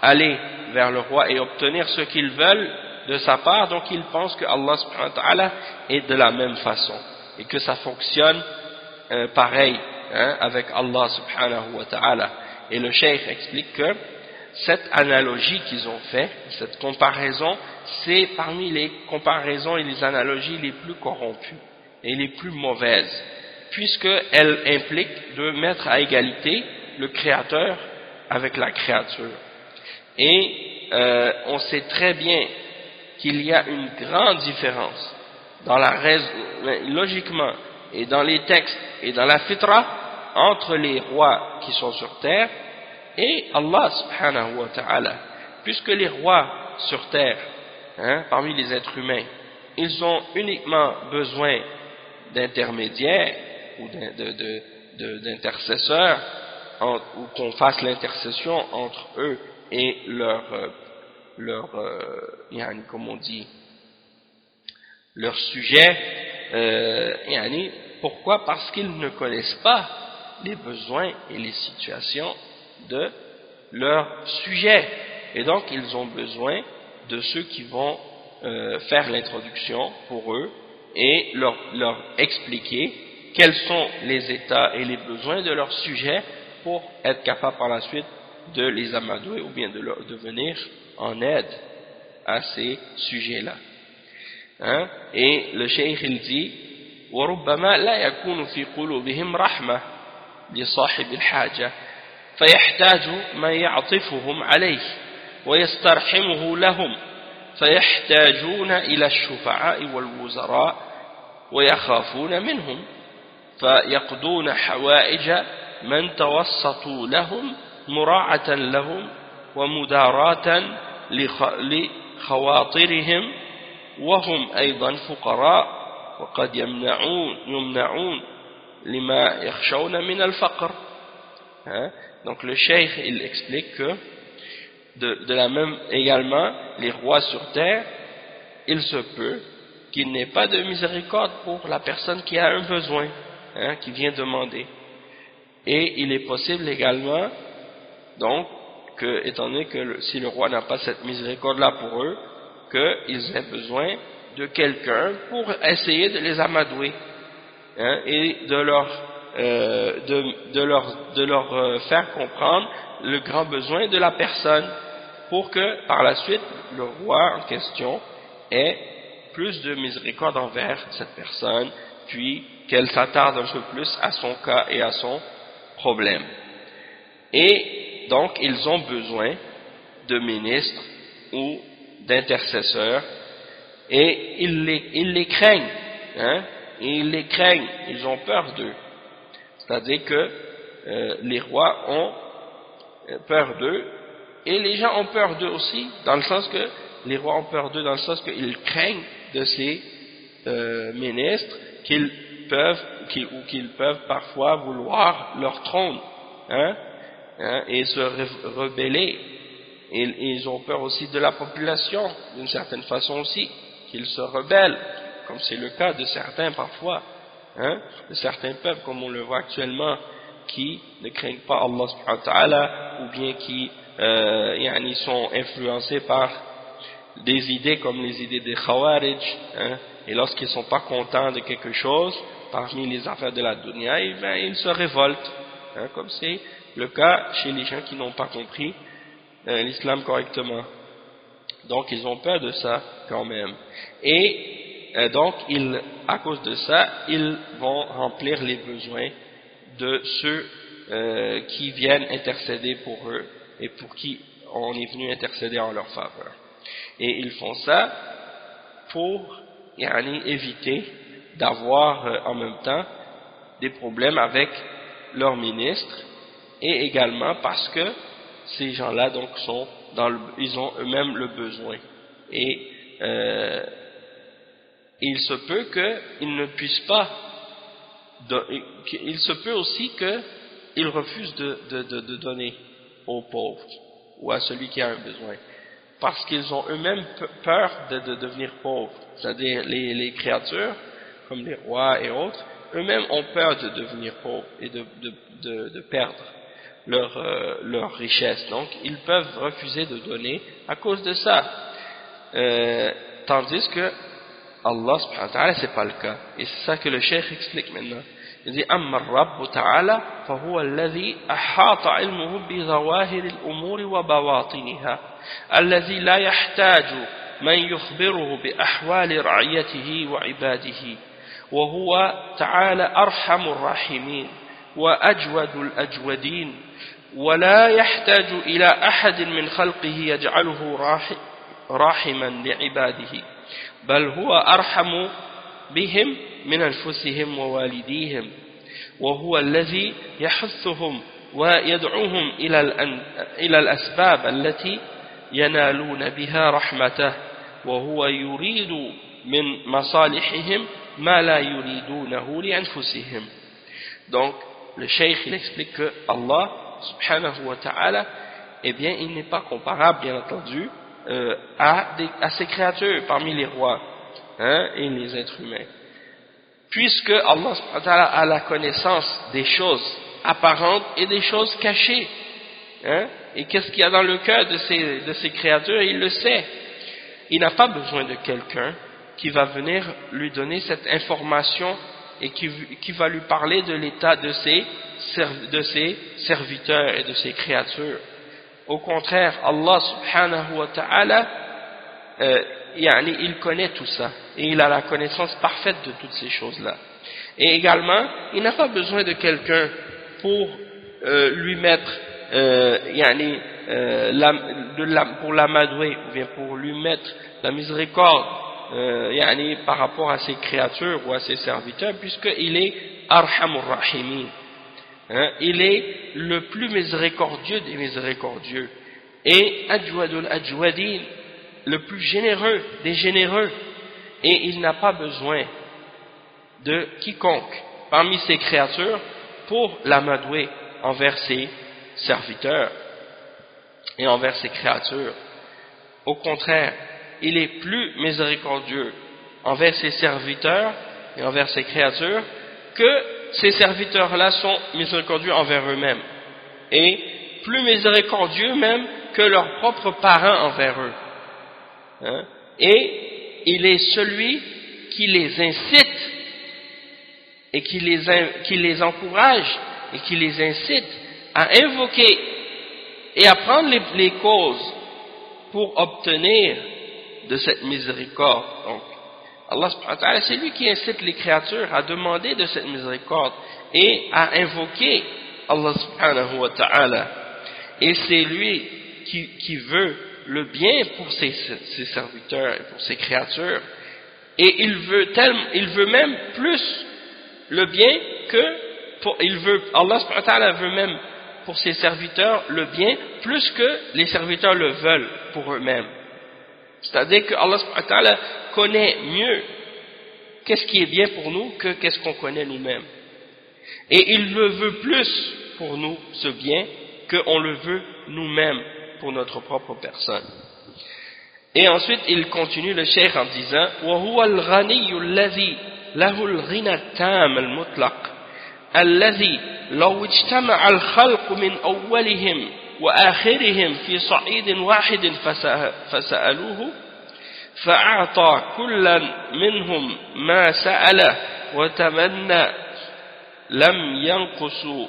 aller vers le roi et obtenir ce qu'ils veulent de sa part. Donc ils pensent que Allah subhanahu wa ta'ala est de la même façon et que ça fonctionne pareil avec Allah subhanahu wa ta'ala. Et le cheikh explique que cette analogie qu'ils ont fait, cette comparaison, c'est parmi les comparaisons et les analogies les plus corrompues et les plus mauvaises, puisqu'elle implique de mettre à égalité le créateur avec la créature. Et on sait très bien qu'il y a une grande différence dans la raison, logiquement, et dans les textes et dans la fitra, entre les rois qui sont sur terre et Allah subhanahu wa ta'ala, puisque les rois sur terre, parmi les êtres humains, ils ont uniquement besoin d'intermédiaires ou d'intercesseurs, ou qu'on fasse l'intercession entre eux et comme on dit, leur sujet. Pourquoi? Parce qu'ils ne connaissent pas les besoins et les situations de leur sujet, et donc ils ont besoin de ceux qui vont faire l'introduction pour eux et leur expliquer quels sont les états et les besoins de leur sujet pour être capable par la suite de les amadouer ou bien de venir en aide à ces sujets-là. Et le cheikh il dit وَرُبَّمَا لَا يَكُونُ فِي قُلُوبِهِمْ رَحْمَةٌ لِصَاحِبِ الْحَاجَةِ فيحتاج من يعطفهم عليه ويسترحمه لهم فيحتاجون إلى الشفعاء والوزراء ويخافون منهم فيقضون حوائج من توسطوا لهم مراعاة لهم ومداراة لخواطرهم وهم أيضا فقراء وقد يمنعون لما يخشون من الفقر. Donc le cheikh il explique que de la même également les rois sur terre, il se peut qu'il n'ait pas de miséricorde pour la personne qui a un besoin, qui vient demander. Et il est possible également donc que, étant donné que si le roi n'a pas cette miséricorde là pour eux, qu'ils aient besoin de quelqu'un pour essayer de les amadouer et de leur faire comprendre le grand besoin de la personne, pour que par la suite le roi en question ait plus de miséricorde envers cette personne, puis qu'elle s'attarde un peu plus à son cas et à son problème. Et donc ils ont besoin de ministres ou d'intercesseurs, et ils les craignent, ils ont peur d'eux. C'est-à-dire que les rois ont peur d'eux Et les gens ont peur d'eux aussi, dans le sens que les rois ont peur d'eux, dans le sens qu'ils craignent de ces ministres qu'ils peuvent parfois vouloir leur trône, et se rebeller. Et ils ont peur aussi de la population, d'une certaine façon aussi, qu'ils se rebellent, comme c'est le cas de certains parfois, de certains peuples, comme on le voit actuellement, qui ne craignent pas Allah subhanahu wa ta'ala, ou bien qui sont influencés par des idées comme les idées des Khawarij, et lorsqu'ils ne sont pas contents de quelque chose, parmi les affaires de la dunya, ils se révoltent, comme c'est le cas chez les gens qui n'ont pas compris l'islam correctement. Donc ils ont peur de ça quand même. Et donc à cause de ça, ils vont remplir les besoins de ceux qui viennent intercéder pour eux et pour qui on est venu intercéder en leur faveur. Et ils font ça pour éviter d'avoir en même temps des problèmes avec leurs ministres, et également parce que ces gens-là donc ils ont eux-mêmes le besoin, et il se peut qu'ils ne puissent pas, il se peut aussi qu'ils refusent de donner aux pauvres ou à celui qui a un besoin, parce qu'ils ont eux-mêmes peur de devenir pauvres. C'est-à-dire les créatures, comme les rois et autres, eux-mêmes ont peur de devenir pauvres et de perdre leur richesse. Donc ils peuvent refuser de donner à cause de ça. Tandis que Allah subhanahu wa ta'ala, c'est pas le cas. Et c'est ça que le cheikh explique maintenant. Il dit أما الرب تعالى فهو الذي أحاط علمه بظواهر الأمور وبواطنها الذي لا يحتاج من يخبره بأحوال رعيته وعباده وهو تعالى أرحم الراحمين وأجود الأجودين ولا يحتاج إلى أحد من خلقه يجعله راحما لعباده بل هو أرحم بهم من أنفسهم ووالديهم وهو الذي يحثهم ويدعوهم إلى الأسباب التي ينالون بها رحمته وهو يريد من مصالحهم ما لا يريدونه لأنفسهم. Donc le cheikh il explique que Allah subhanahu wa ta'ala, eh bien il n'est pas comparable bien entendu à ces créatures parmi les rois et les êtres humains, puisque Allah subhanahu wa ta'ala a la connaissance des choses apparentes et des choses cachées, et qu'est-ce qu'il y a dans le cœur de ces créatures, il le sait. Il n'a pas besoin de quelqu'un qui va venir lui donner cette information et qui va lui parler de l'état de ses serviteurs et de ses créatures. Au contraire, Allah subhanahu wa ta'ala, il connaît tout ça et il a la connaissance parfaite de toutes ces choses-là. Et également, il n'a pas besoin de quelqu'un pour lui mettre pour l'amadouer, ou bien pour lui mettre la miséricorde par rapport à ses créatures ou à ses serviteurs, puisqu'il est Arhamur Rahimin, il est le plus miséricordieux des miséricordieux, et Ajwadul Ajwadin, le plus généreux des généreux, et il n'a pas besoin de quiconque parmi ses créatures pour l'amadouer envers ses serviteurs et envers ses créatures. Au contraire, il est plus miséricordieux envers ses serviteurs et envers ses créatures que ces serviteurs-là sont miséricordieux envers eux-mêmes, et plus miséricordieux même que leurs propres parents envers eux. Et il est celui qui les incite et qui les encourage et qui les incite à invoquer et à prendre les causes pour obtenir de cette miséricorde. Donc, Allah subhanahu wa ta'ala, c'est lui qui incite les créatures à demander de cette miséricorde et à invoquer Allah subhanahu wa ta'ala. Et c'est lui qui veut le bien pour ses serviteurs et pour ses créatures. Et il veut même plus le bien que Allah subhanahu wa ta'ala veut même pour ses serviteurs le bien plus que les serviteurs le veulent pour eux-mêmes. C'est-à-dire que Allah subhanahu wa ta'ala connaît mieux qu'est-ce qui est bien pour nous que qu'est-ce qu'on connaît nous-mêmes. Et il le veut plus pour nous, ce bien, qu'on le veut nous-mêmes pour notre propre personne. Et ensuite, il continue le cheikh en disant وَهُوَ الْغَنِيُّ الَّذِي لَهُ الْغِنَى التَّامَ الْمُطْلَقِ الَّذِي لَوْ اجْتَمَعَ الْخَلْقُ مِنْ أَوَّلِهِمْ وآخرهم في صعيد واحد فسألوه فأعطى كلا منهم ما سأله وتمنى لم ينقصوا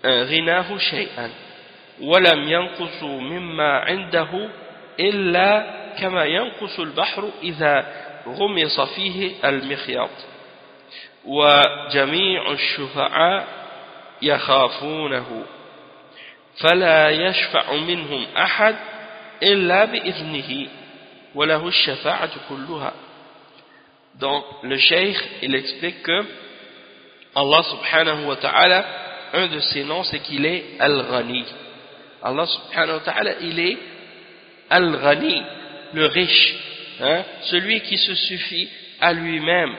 غناه شيئا ولم ينقصوا مما عنده إلا كما ينقص البحر إذا غمص فيه المخيط وجميع الشفعاء يخافونه فلا يشفع منهم أحد إلا بإذنه وله الشفاعة كلها. Donc le cheikh il explique que Allah subhanahu wa ta'ala, un de ses noms c'est qu'il est Al-Ghani. Allah subhanahu wa ta'ala il est Al-Ghani, le riche, celui qui se suffit à lui-même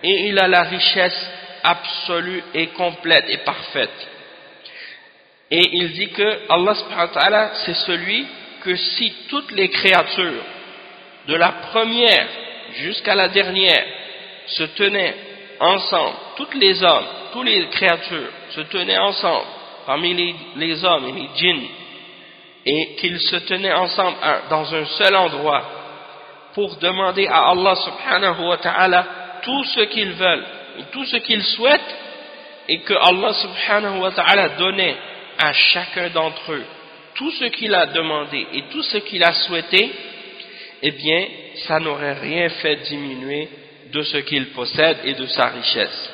et il a la richesse absolue et complète et parfaite. Et il dit que Allah subhanahu wa ta'ala c'est celui que si toutes les créatures de la première jusqu'à la dernière se tenaient ensemble, toutes les hommes, toutes les créatures se tenaient ensemble parmi les hommes et les djinns et qu'ils se tenaient ensemble dans un seul endroit pour demander à Allah subhanahu wa ta'ala tout ce qu'ils veulent et tout ce qu'ils souhaitent et que Allah subhanahu wa ta'ala donnait à chacun d'entre eux tout ce qu'il a demandé et tout ce qu'il a souhaité, eh bien, ça n'aurait rien fait diminuer de ce qu'il possède et de sa richesse.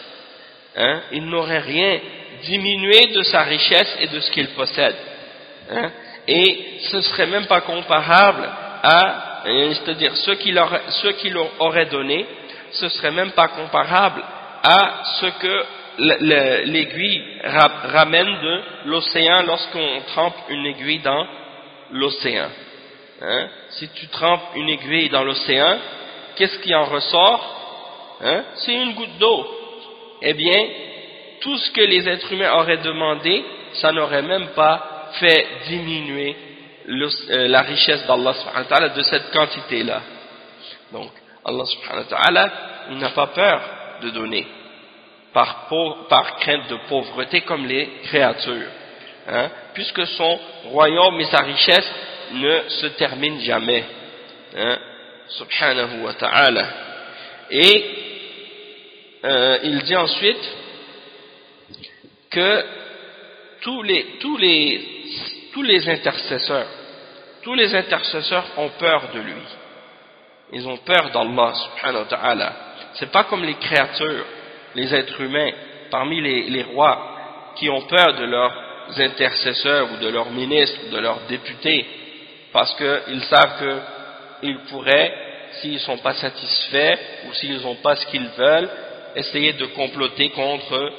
Il n'aurait rien diminué de sa richesse et de ce qu'il possède. Et ce ne serait même pas comparable à, c'est-à-dire ce qu'il aurait donné, ce serait même pas comparable à ce que l'aiguille ramène de l'océan lorsqu'on trempe une aiguille dans l'océan. Si tu trempes une aiguille dans l'océan, qu'est-ce qui en ressort? C'est une goutte d'eau. Eh bien, tout ce que les êtres humains auraient demandé, ça n'aurait même pas fait diminuer la richesse d'Allah subhanahu wa ta'ala de cette quantité-là. Donc, Allah subhanahu wa ta'ala, il n'a pas peur de donner par crainte de pauvreté comme les créatures, puisque son royaume et sa richesse ne se terminent jamais, subhanahu wa ta'ala. Et il dit ensuite que tous les intercesseurs ont peur de lui. Ils ont peur d'Allah subhanahu wa ta'ala. C'est pas comme les créatures, les êtres humains, parmi les rois, qui ont peur de leurs intercesseurs ou de leurs ministres ou de leurs députés, parce qu'ils savent qu'ils pourraient, s'ils ne sont pas satisfaits ou s'ils n'ont pas ce qu'ils veulent, essayer de comploter contre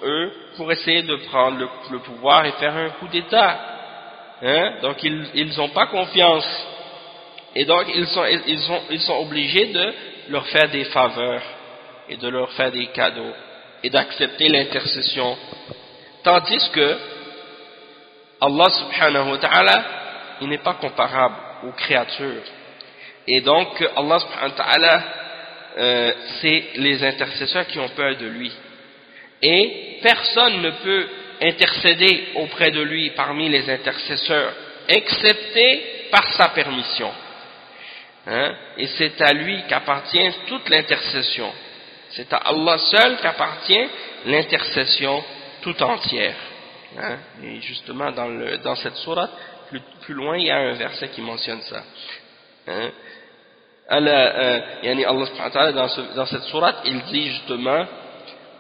eux pour essayer de prendre le pouvoir et faire un coup d'État. Donc ils n'ont pas confiance. Et donc ils sont obligés de leur faire des faveurs et de leur faire des cadeaux et d'accepter l'intercession. Tandis que Allah subhanahu wa ta'ala, il n'est pas comparable aux créatures. Et donc Allah subhanahu wa ta'ala, c'est les intercesseurs qui ont peur de lui. Et personne ne peut intercéder auprès de lui parmi les intercesseurs, excepté par sa permission. Et c'est à lui qu'appartient toute l'intercession. C'est à Allah seul qu'appartient l'intercession tout entière. Et justement dans cette sourate, plus loin, il y a un verset qui mentionne ça. Allah subhanahu wa ta'ala dans cette sourate, il dit justement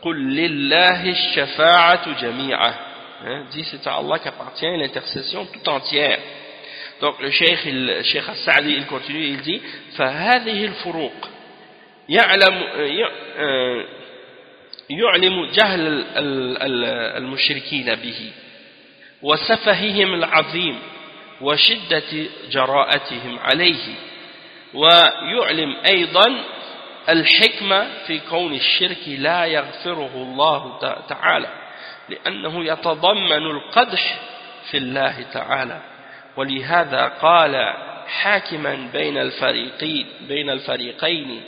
قُلْ لِلَّهِ الشَّفَاعَةُ جَمِيعًا, dit c'est à Allah qu'appartient l'intercession tout entière. Donc le cheikh As-Sa'di il continue, il dit فَهَذِهِ الْفُرُوقِ يعلم جهل المشركين به وسفههم العظيم وشدة جراءتهم عليه ويعلم أيضا الحكمة في كون الشرك لا يغفره الله تعالى لأنه يتضمن القدح في الله تعالى ولهذا قال حاكما بين الفريقين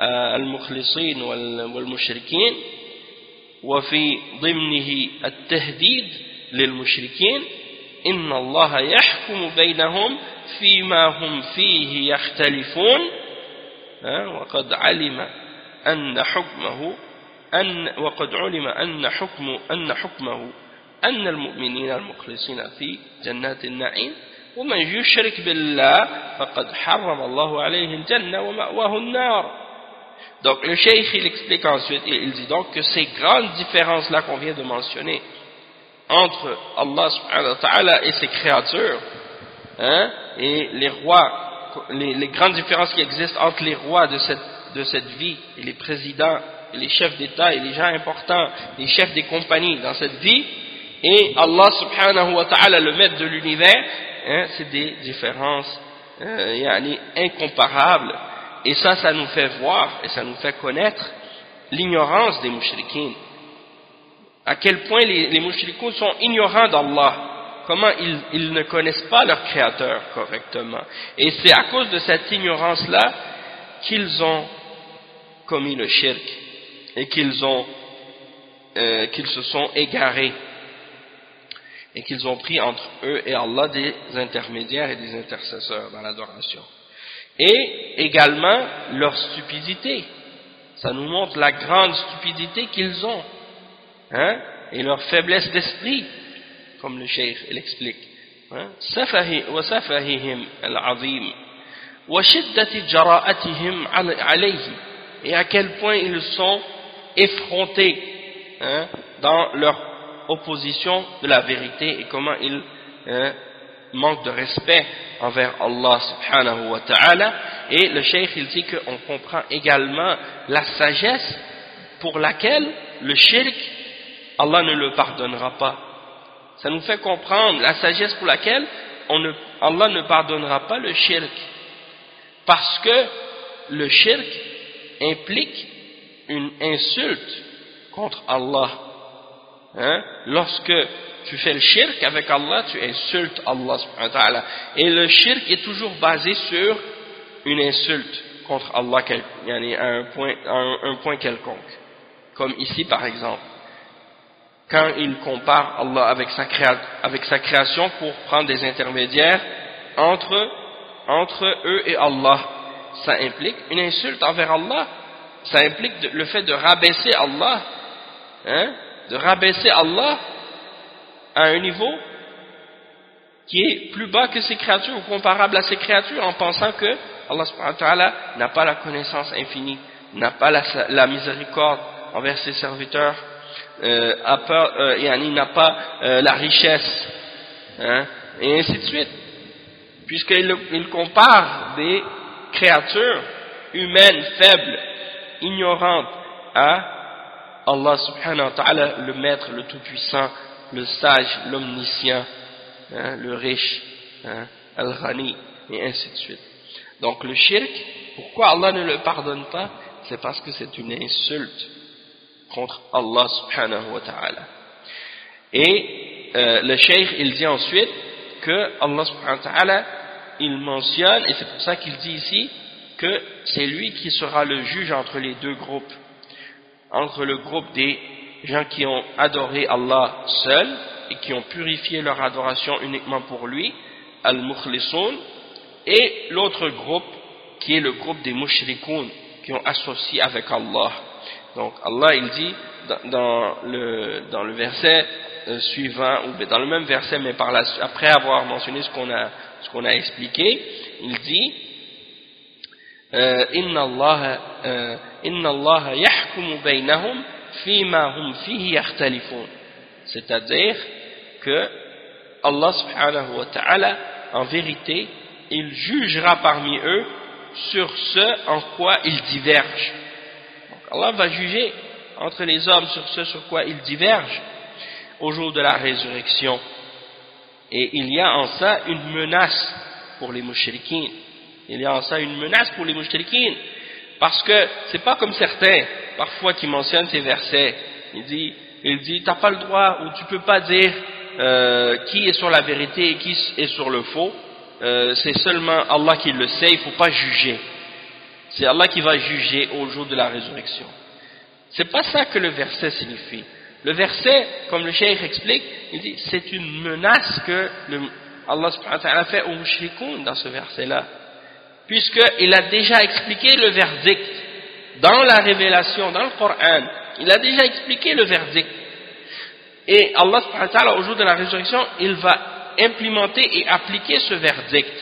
المخلصين والمشركين وفي ضمنه التهديد للمشركين إن الله يحكم بينهم فيما هم فيه يختلفون وقد علم أن حكمه أن المؤمنين المخلصين في جنات النعيم ومن يشرك بالله فقد حرم الله عليه الجنة ومأواه النار. Donc le cheikh il explique ensuite, il dit donc que ces grandes différences là qu'on vient de mentionner entre Allah subhanahu wa ta'ala et ses créatures et les rois, les grandes différences qui existent entre les rois de cette vie et les présidents et les chefs d'État et les gens importants, les chefs des compagnies dans cette vie et Allah subhanahu wa ta'ala le maître de l'univers, c'est des différences incomparables. Et ça nous fait voir et ça nous fait connaître l'ignorance des mouchriquins. À quel point les mouchriquins sont ignorants d'Allah. Comment ils ne connaissent pas leur créateur correctement. Et c'est à cause de cette ignorance-là qu'ils ont commis le shirk et qu'ils se sont égarés et qu'ils ont pris entre eux et Allah des intermédiaires et des intercesseurs dans l'adoration. Et également leur stupidité. Ça nous montre la grande stupidité qu'ils ont, et leur faiblesse d'esprit, comme le cheikh l'explique. وَسَفَهِهِمْ الْعَظِيمِ وَشِدَّةِ جَرَاءَتِهِمْ عَلَيْهِ. Et à quel point ils sont effrontés dans leur opposition de la vérité et comment ils manquent de respect envers Allah subhanahu wa ta'ala. Et le cheikh il dit qu'on comprend également la sagesse pour laquelle le shirk Allah ne le pardonnera pas. Ça nous fait comprendre la sagesse pour laquelle Allah ne pardonnera pas le shirk, parce que le shirk implique une insulte contre Allah. Lorsque tu fais le shirk avec Allah, tu insultes Allah subhanahu wa ta'ala. Et le shirk est toujours basé sur une insulte contre Allah à un point quelconque. Comme ici par exemple, quand il compare Allah avec sa création pour prendre des intermédiaires entre eux et Allah, ça implique une insulte envers Allah, ça implique le fait de rabaisser Allah, de rabaisser Allah à un niveau qui est plus bas que ses créatures ou comparable à ses créatures, en pensant que Allah subhanahu wa ta'ala n'a pas la connaissance infinie, n'a pas la miséricorde envers ses serviteurs, il n'a pas la richesse, et ainsi de suite, puisqu'il compare des créatures humaines, faibles, ignorantes à Allah subhanahu wa ta'ala, le maître, le tout-puissant, le sage, l'omniscient, le riche, al-ghani, et ainsi de suite. Donc le shirk, pourquoi Allah ne le pardonne pas? C'est parce que c'est une insulte contre Allah subhanahu wa ta'ala. Et le cheikh il dit ensuite que Allah subhanahu wa ta'ala il mentionne, et c'est pour ça qu'il dit ici que c'est lui qui sera le juge entre les deux groupes, entre le groupe des gens qui ont adoré Allah seul et qui ont purifié leur adoration uniquement pour lui, al-mukhlisoun, et l'autre groupe qui est le groupe des mushrikoun qui ont associé avec Allah. Donc Allah il dit dans le verset suivant, ou dans le même verset mais après avoir mentionné ce qu'on a expliqué, il dit Inna Allah yahkumu baynahum fima hum fihi yakhtalifun, c'est-à-dire que Allah subhanahu wa ta'ala en vérité il jugera parmi eux sur ce en quoi ils divergent. Donc Allah va juger entre les hommes sur ce sur quoi ils divergent. au jour de la résurrection. Et il y a en ça une menace pour les mouchriquines. Il y a en ça une menace pour les mouchriquines. Parce que c'est pas comme certains, parfois, qui mentionnent ces versets. Il dit, t'as pas le droit, ou tu peux pas dire qui est sur la vérité et qui est sur le faux. C'est seulement Allah qui le sait, il faut pas juger. C'est Allah qui va juger au jour de la résurrection. C'est pas ça que le verset signifie. Le verset, comme le cheikh explique, il dit, c'est une menace que Allah subhanahu wa ta'ala fait aux mushrikoun dans ce verset-là. Puisqu'il a déjà expliqué le verdict dans la révélation, dans le Coran. Il a déjà expliqué le verdict. Et Allah subhanahu wa ta'ala, au jour de la résurrection, il va implémenter et appliquer ce verdict.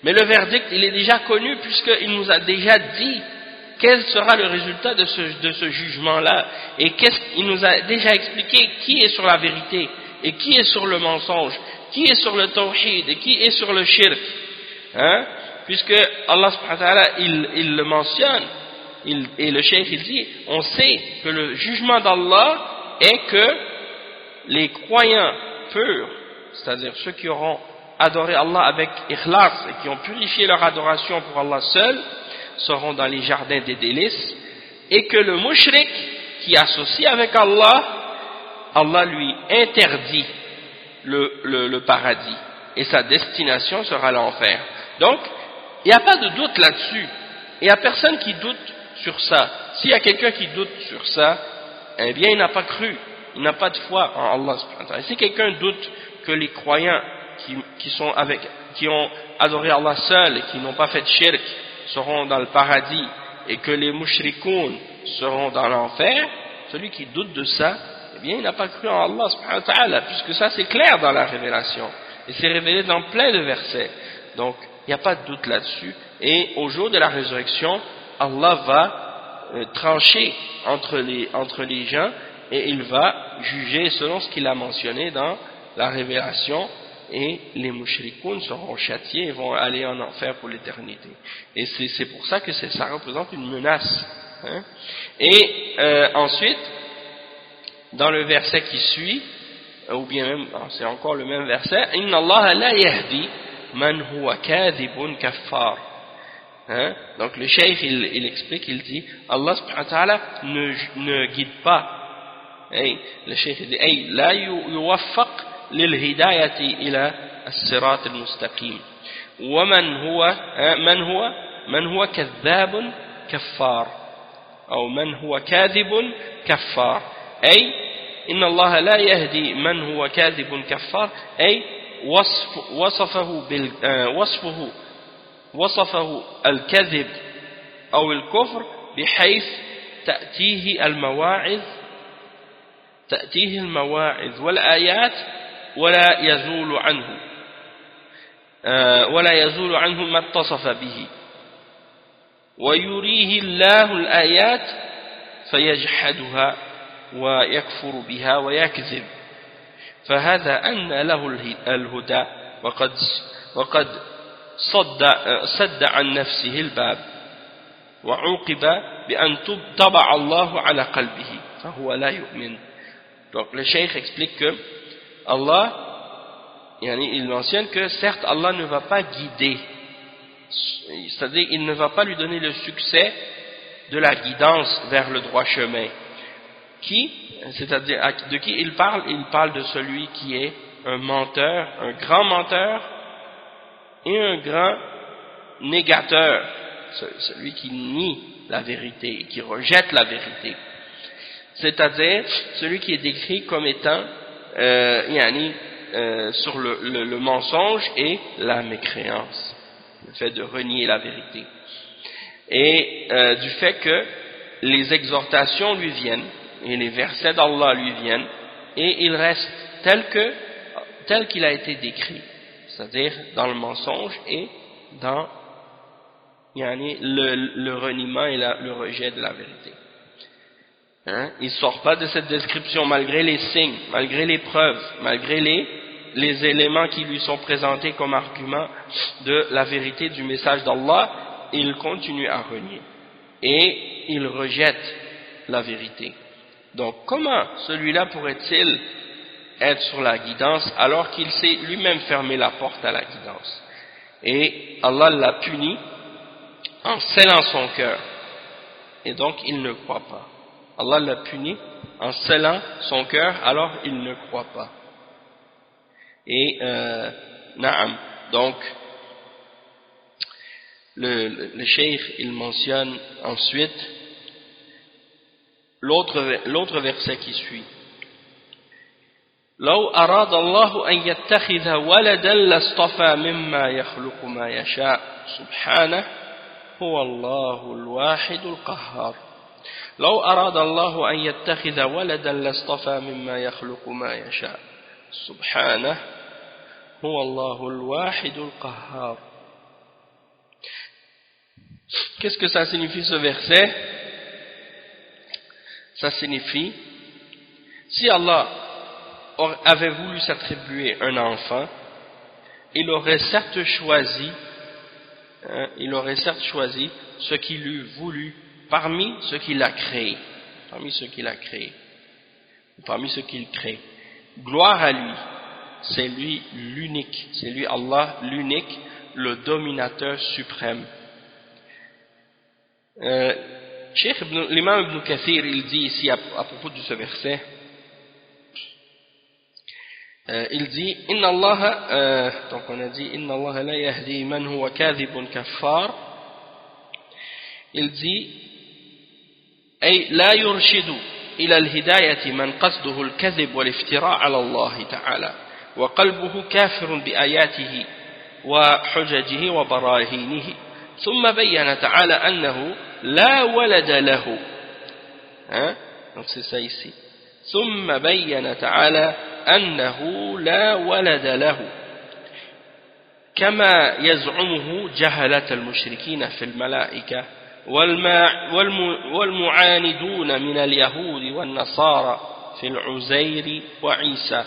Mais le verdict, il est déjà connu puisqu'il nous a déjà dit quel sera le résultat de ce jugement-là. Et il nous a déjà expliqué qui est sur la vérité et qui est sur le mensonge, qui est sur le tawhid et qui est sur le shirk. Hein? Puisque Allah subhanahu wa ta'ala, il le mentionne, et le cheikh il dit, on sait que le jugement d'Allah est que les croyants purs, c'est-à-dire ceux qui auront adoré Allah avec ikhlas et qui ont purifié leur adoration pour Allah seul, seront dans les jardins des délices, et que le mushrik qui associe avec Allah, Allah lui interdit le paradis, et sa destination sera l'enfer. Donc, il n'y a pas de doute là-dessus. Il n'y a personne qui doute sur ça. S'il y a quelqu'un qui doute sur ça, eh bien, il n'a pas cru. Il n'a pas de foi en Allah subhanahu wa ta'ala. Si quelqu'un doute que les croyants qui ont adoré Allah seul et qui n'ont pas fait de shirk seront dans le paradis et que les mushrikoun seront dans l'enfer, celui qui doute de ça, eh bien, il n'a pas cru en Allah subhanahu wa ta'ala, puisque ça c'est clair dans la révélation. Et c'est révélé dans plein de versets. Donc, il n'y a pas de doute là-dessus. Et au jour de la résurrection, Allah va trancher entre les gens et il va juger selon ce qu'il a mentionné dans la révélation, et les mushrikoun seront châtiés et vont aller en enfer pour l'éternité. Et c'est pour ça que ça représente une menace. Hein? Et ensuite, dans le verset qui suit, ou bien même, c'est encore le même verset, Inna Allah la yahdi man huwa kadhibun kaffar. Hein? Donc le cheikh il explique, il dit Allah subhanahu wa ta'ala ne guide pas. Le cheikh dit la yuwaffaq lil hidayati ila as-sirat al-mustaqim. Wa man huwa kadhabun kaffar. Ou man huwa kadhibun kaffar. إن الله لا يهدي من هو كاذب كفار أي وصفه الكذب أو الكفر بحيث تأتيه المواعظ والآيات ولا يزول عنه ما اتصف به ويريه الله الآيات فيجحدها ويكفر بها ويكذب فهذا أن له الهدى وقد صد عن نفسه الباب وعوقب بأن طبع الله على قلبه فهو لا يؤمن. Donc le cheikh explique que Allah, il mentionne que certes Allah ne va pas guider, c'est-à-dire il ne va pas lui donner le succès de la guidance vers le droit chemin. C'est-à-dire de qui il parle? Il parle de celui qui est un menteur, un grand menteur et un grand négateur, celui qui nie la vérité, qui rejette la vérité. C'est-à-dire celui qui est décrit comme étant sur le mensonge et la mécréance, le fait de renier la vérité. Et du fait que les exhortations lui viennent, et les versets d'Allah lui viennent, et il reste tel qu'il a été décrit, c'est-à-dire dans le mensonge et dans le reniement et le rejet de la vérité. Hein? Il ne sort pas de cette description malgré les signes, malgré les preuves, malgré les éléments qui lui sont présentés comme argument de la vérité du message d'Allah. Il continue à renier et il rejette la vérité. Donc comment celui-là pourrait-il être sur la guidance alors qu'il s'est lui-même fermé la porte à la guidance. Et Allah l'a puni en scellant son cœur. Et donc il ne croit pas. Allah l'a puni en scellant son cœur, alors il ne croit pas. Et na'am, donc le cheikh il mentionne ensuite l'autre verset qui suit. لو أراد الله أن يتخذ ولدا لاصطفى مما يخلق ما يشاء سبحانه هو الله الواحد القهار. لو أراد الله أن يتخذ ولدا لاصطفى مما يخلق ما يشاء سبحانه هو الله الواحد القهار. Qu'est-ce que ça signifie ce verset? Ça signifie, si Allah avait voulu s'attribuer un enfant, il aurait certes choisi ce qu'il eût voulu parmi ce qu'il a créé, parmi ce qu'il crée. Gloire à lui, c'est lui l'unique, c'est lui Allah l'unique, le dominateur suprême. L'imam Ibn Kathir, il dit ici à propos de ce verset, il dit Inna Allah, donc on a dit Inna Allah la yahdi man huwa kadhibun kaffar. Il dit أي لا يرشد إلى الهداية من قصده الكذب والافتراء على الله تعالى وقلبه كافر بآياته وحججه وبراهينه ثم بين تعالى أنه لا ولد له donc c'est ça ici ثم بين تعالى أنه لا ولد له كما يزعمه جهلة المشركين في الملائكة والمعاندون من اليهود والنصارى في العزير وعيسى.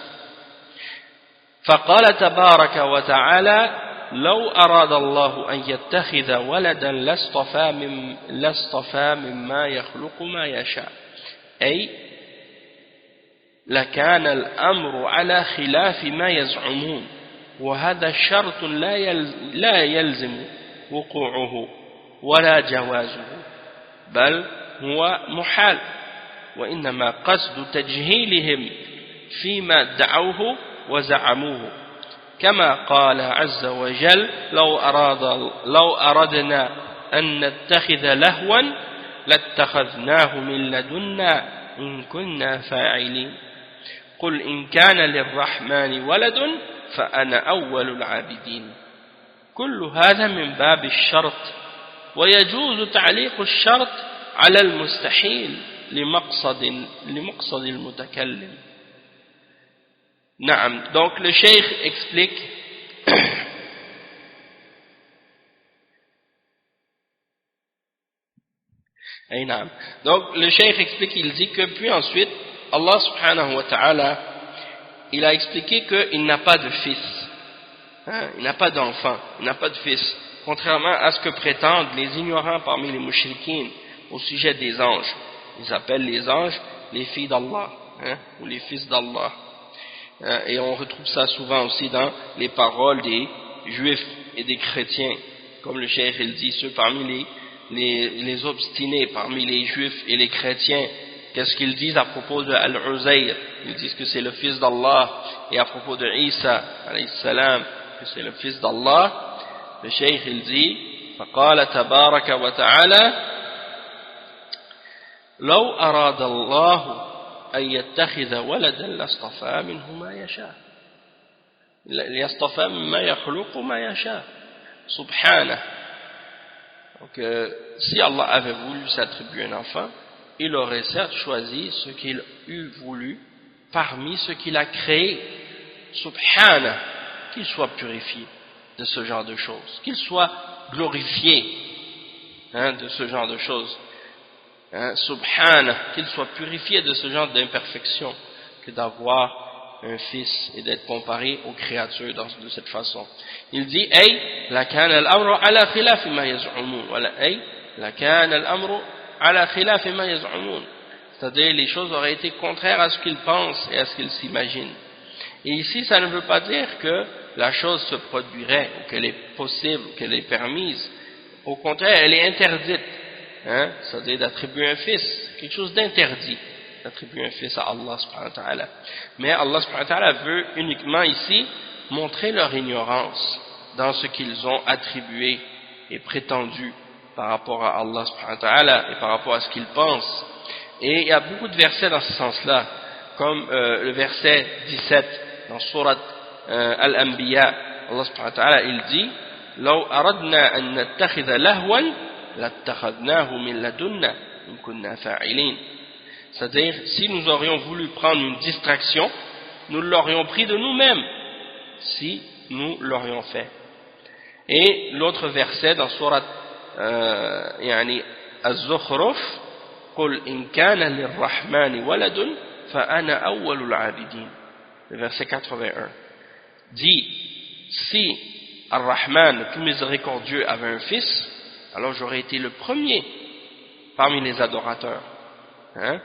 فقال تبارك وتعالى لو أراد الله أن يتخذ ولدا لاصطفى مما يخلق ما يشاء أي لكان الأمر على خلاف ما يزعمون وهذا شرط لا يلزم وقوعه ولا جوازه بل هو محال وإنما قصد تجهيلهم فيما ادعوه وزعموه كما قال عز وجل لو أردنا أن نتخذ لهوا لاتخذناه من لدنا إن كنا فاعلين قل إن كان للرحمن ولد فأنا أول العابدين. كل هذا من باب الشرط ويجوز تعليق الشرط على المستحيل لمقصد المتكلم. نعم. Donc le cheikh explique donc le cheikh explique, il dit que puis ensuite Allah subhanahu wa ta'ala il a expliqué qu'il n'a pas de fils, il n'a pas d'enfant, il n'a pas de fils, contrairement à ce que prétendent les ignorants parmi les mouchriquines au sujet des anges. Ils appellent les anges les filles d'Allah, ou les fils d'Allah. Et on retrouve ça souvent aussi dans les paroles des juifs et des chrétiens, comme le cheikh il dit, ceux parmi les obstinés parmi les juifs et les chrétiens. Qu'est-ce qu'ils disent à propos de Al-Uzayr? Ils disent que c'est le fils d'Allah, et à propos de Isa alayhi salam que c'est le fils d'Allah. Le cheikh il dit فقال تبارك وتعالى لو أراد الله أن يتخذ ولدا لاصطفى منه ما يشاء ليصطفى مما يخلق ما يشاء سبحانه. Donc si Allah avait voulu s'attribuer un enfant, il aurait certes choisi ce qu'il eût voulu parmi ce qu'il a créé. Subhana, qu'il soit purifié de ce genre de choses, qu'il soit glorifié de ce genre de choses. Subhana, qu'il soit purifié de ce genre d'imperfection que d'avoir un fils et d'être comparé aux créatures de cette façon. Il dit ay la kana al-amru ala khilaf ma yaz'umun wala ay la kana al-amru ala khilaf ma yaz'umun, c'est-à-dire les choses auraient été contraires à ce qu'ils pensent et à ce qu'ils s'imaginent. Et ici, ça ne veut pas dire que la chose se produirait, ou qu'elle est possible, qu'elle est permise. Au contraire, elle est interdite. Hein? C'est-à-dire d'attribuer un fils, quelque chose d'interdit, d'attribuer un fils à Allah subhanahu wa ta'ala. Mais Allah subhanahu wa ta'ala veut uniquement ici montrer leur ignorance dans ce qu'ils ont attribué et prétendu par rapport à Allah subhanahu wa ta'ala et par rapport à ce qu'ils pensent. Et il y a beaucoup de versets dans ce sens-là, comme le verset 17 dans Surat Al-Anbiya. Allah subhanahu wa ta'ala, il dit لو أردنا أن نتخذ لهوا لاتخذناه من لدنا إن كنا فاعلين. C'est-à-dire, si nous aurions voulu prendre une distraction, nous l'aurions pris de nous-mêmes, si nous l'aurions fait. Et l'autre verset dans Surat يعني الزخرف قل إن كان للرحمن ولد فأنا أول العابدين. Le verset 81 dit, si Ar-Rahman, le plus miséricordieux, avait un fils, alors j'aurais été le premier parmi les adorateurs. Hein?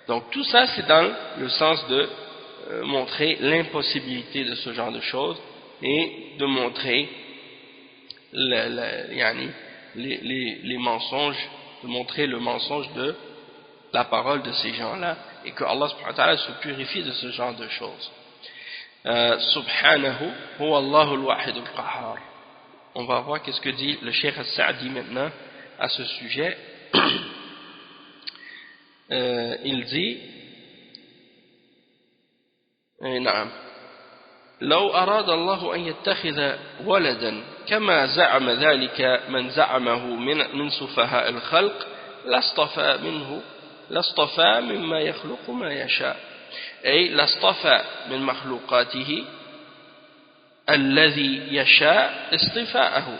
Donc tout ça, c'est dans le sens de montrer l'impossibilité de ce genre de choses et de montrer les mensonges, de montrer le mensonge de la parole de ces gens-là, et que Allah subhanahu wa ta'ala se purifie de ce genre de choses. Subhanahu huwa Allahu al-wahid al-qahhar. On va voir qu'est-ce que dit le Cheikh As-Sa'di maintenant à ce sujet. Il dit نعم لو أراد الله أن يتخذ ولدا كما زعم ذلك من زعمه من سفهاء الخلق لاصطفى مما يخلق ما يشاء أي لاصطفى من مخلوقاته الذي يشاء اصطفاءه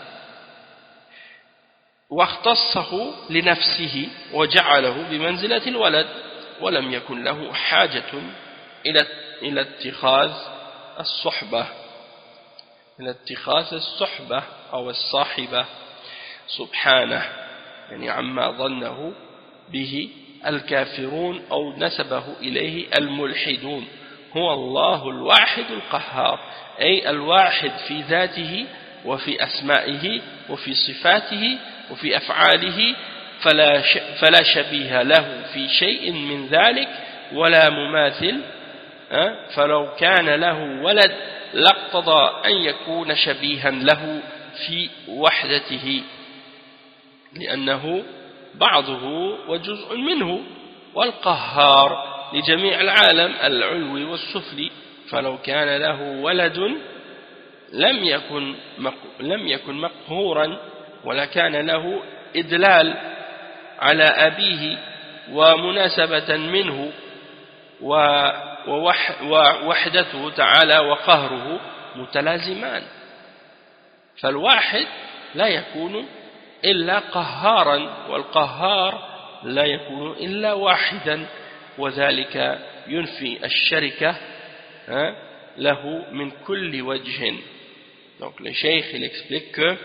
واختصه لنفسه وجعله بمنزلة الولد ولم يكن له حاجة إلى اتخاذ الصحبة أو الصاحبة سبحانه يعني عما ظنه به الكافرون أو نسبه إليه الملحدون هو الله الواحد القهار أي الواحد في ذاته وفي أسمائه وفي صفاته وفي أفعاله فلا شبيه له في شيء من ذلك ولا مماثل فلو كان له ولد لاقتضى أن يكون شبيها له في وحدته لأنه بعضه وجزء منه والقهار لجميع العالم العلوي والسفلي فلو كان له ولد لم يكن مقهورا ولا كان له إدلال على أبيه ومناسبة منه ووحدته تعالى وقهره متلازمان فالواحد لا يكون إلا قهارا والقهار لا يكون إلا واحدا وذلك ينفي الشركة له من كل وجه. Donc le cheikh il explique que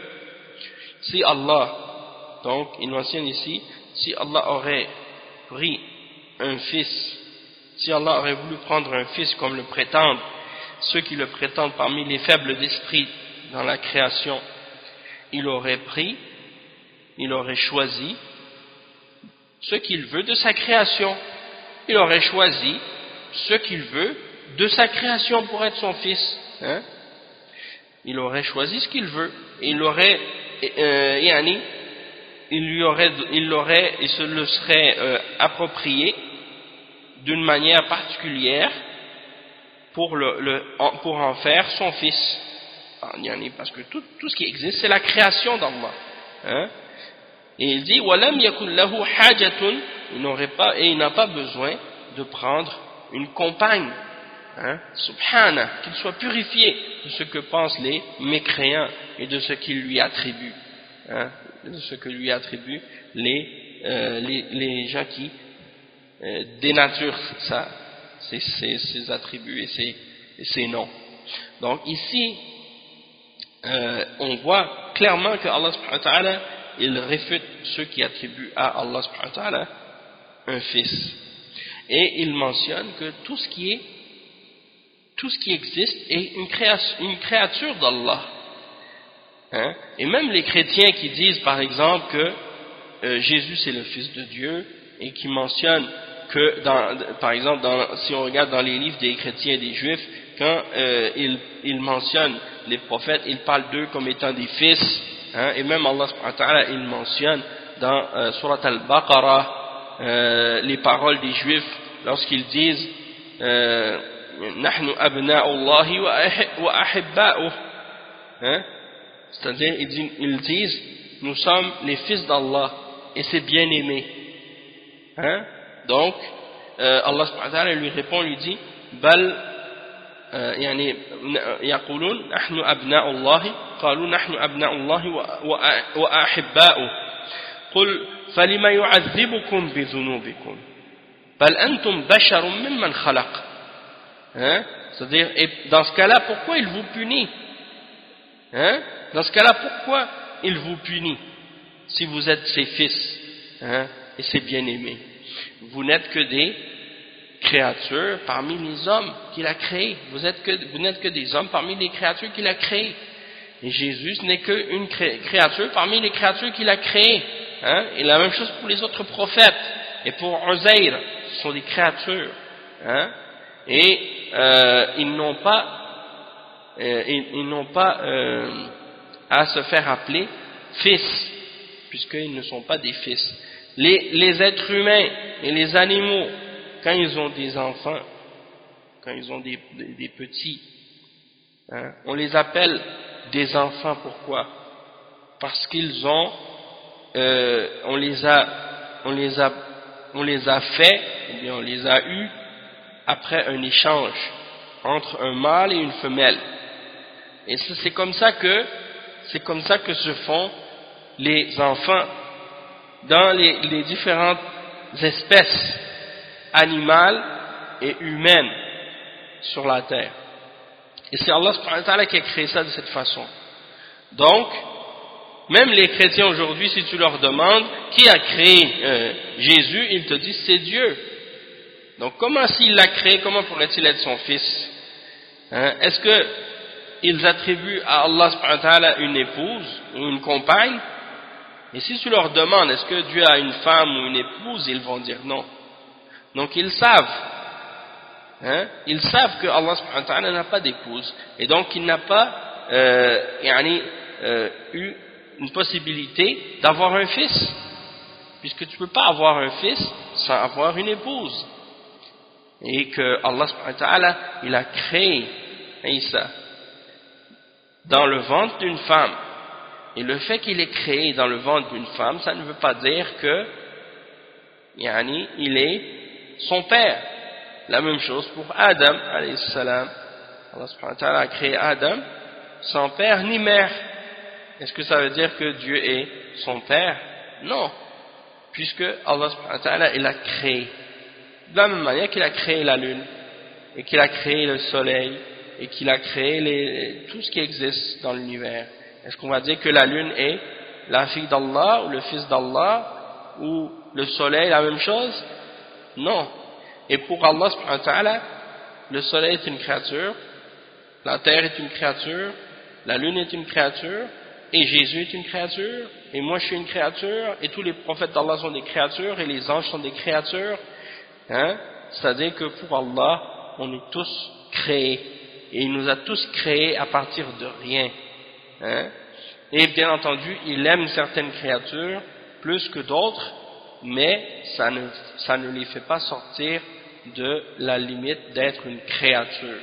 si Allah, donc il mentionne ici, si Allah aurait pris un fils, si Allah aurait voulu prendre un fils comme le prétendent ceux qui le prétendent parmi les faibles d'esprit dans la création, il aurait pris, il aurait choisi ce qu'il veut de sa création, il aurait choisi ce qu'il veut de sa création pour être son fils, hein? Il aurait choisi ce qu'il veut, et il se le serait approprié d'une manière particulière pour en faire son fils, parce que tout ce qui existe c'est la création d'Allah, hein? Et il dit walam yakun lahu hajatun, il n'a pas besoin de prendre une compagne, hein? Subhana, qu'il soit purifié de ce que pensent les mécréants et de ce qu'ils lui attribuent, hein? De ce que lui attribuent les gens qui dénaturent ça, ses attributs et ses noms. Donc ici on voit clairement que Allah subhanahu wa ta'ala il réfute ceux qui attribuent à Allah subhanahu wa ta'ala un fils, et il mentionne que tout ce qui est tout ce qui existe est une créature d'Allah. Hein? Et même les chrétiens qui disent par exemple que Jésus c'est le Fils de Dieu et qui mentionnent que, par exemple, si on regarde dans les livres des chrétiens et des juifs, quand ils mentionnent les prophètes, ils parlent d'eux comme étant des fils, hein, et même Allah subhanahu wa ta'ala, il mentionne dans Surat al-Baqarah les paroles des juifs lorsqu'ils disent Nahnu abna'ullahi wa ahibba'uh, hein, c'est-à-dire ils disent nous sommes les fils d'Allah et ses bien-aimés, hein. Donc Allah subhanahu wa ta'ala lui répond, lui dit bal يعني يقولون نحن أبناء الله قالوا نحن أبناء الله وأحباؤه قل فلما يعذبكم بذنوبكم بل أنتم بشر ممن خلق, hein? C'est-à-dire, et dans ce cas-là, pourquoi il vous punit, hein? Dans ce cas-là, pourquoi il vous punit si vous êtes ses fils, hein, et ses bien-aimés? Vous n'êtes que des créatures parmi les hommes qu'il a créés. Vous n'êtes que des hommes parmi les créatures qu'il a créées. Et Jésus n'est qu'une créature parmi les créatures qu'il a créées. Hein? Et la même chose pour les autres prophètes. Et pour Uzair, ce sont des créatures. Hein? Et ils n'ont pas à se faire appeler fils, puisqu'ils ne sont pas des fils. Les êtres humains et les animaux, quand ils ont des enfants, quand ils ont des petits, hein, on les appelle des enfants. Pourquoi? Parce qu'ils ont, on les a fait, ou bien on les a eus après un échange entre un mâle et une femelle. Et c'est comme ça que se font les enfants dans les différentes espèces animales et humaines sur la terre. Et c'est Allah subhanahu wa ta'ala qui a créé ça de cette façon. Donc, même les chrétiens aujourd'hui, si tu leur demandes qui a créé Jésus, ils te disent c'est Dieu. Donc comment s'il l'a créé, comment pourrait-il être son fils, hein? Est-ce qu'ils attribuent à Allah subhanahu wa ta'ala une épouse ou une compagne? Et si tu leur demandes est-ce que Dieu a une femme ou une épouse, ils vont dire non. Donc ils savent, hein, ils savent que Allah subhanahu wa ta'ala n'a pas d'épouse, et donc il n'a pas eu une possibilité d'avoir un fils, puisque tu ne peux pas avoir un fils sans avoir une épouse. Et que Allah subhanahu wa ta'ala, il a créé Isa dans le ventre d'une femme. Et le fait qu'il est créé dans le ventre d'une femme, ça ne veut pas dire que il est son père. La même chose pour Adam alayhi salam. Allah subhanahu wa ta'ala a créé Adam sans père ni mère. Est-ce que ça veut dire que Dieu est son père? Non, puisque Allah subhanahu wa ta'ala, il a créé de la même manière qu'il a créé la lune et qu'il a créé le soleil et qu'il a créé tout ce qui existe dans l'univers. Est-ce qu'on va dire que la lune est la fille d'Allah ou le fils d'Allah, ou le soleil la même chose? Non. Et pour Allah subhanahu wa ta'ala, le soleil est une créature, la terre est une créature, la lune est une créature, et Jésus est une créature, et moi je suis une créature, et tous les prophètes d'Allah sont des créatures, et les anges sont des créatures, hein? C'est-à-dire que pour Allah, on est tous créés, et il nous a tous créés à partir de rien, hein? Et bien entendu, il aime certaines créatures plus que d'autres, mais ça ne les fait pas sortir de la limite d'être une créature,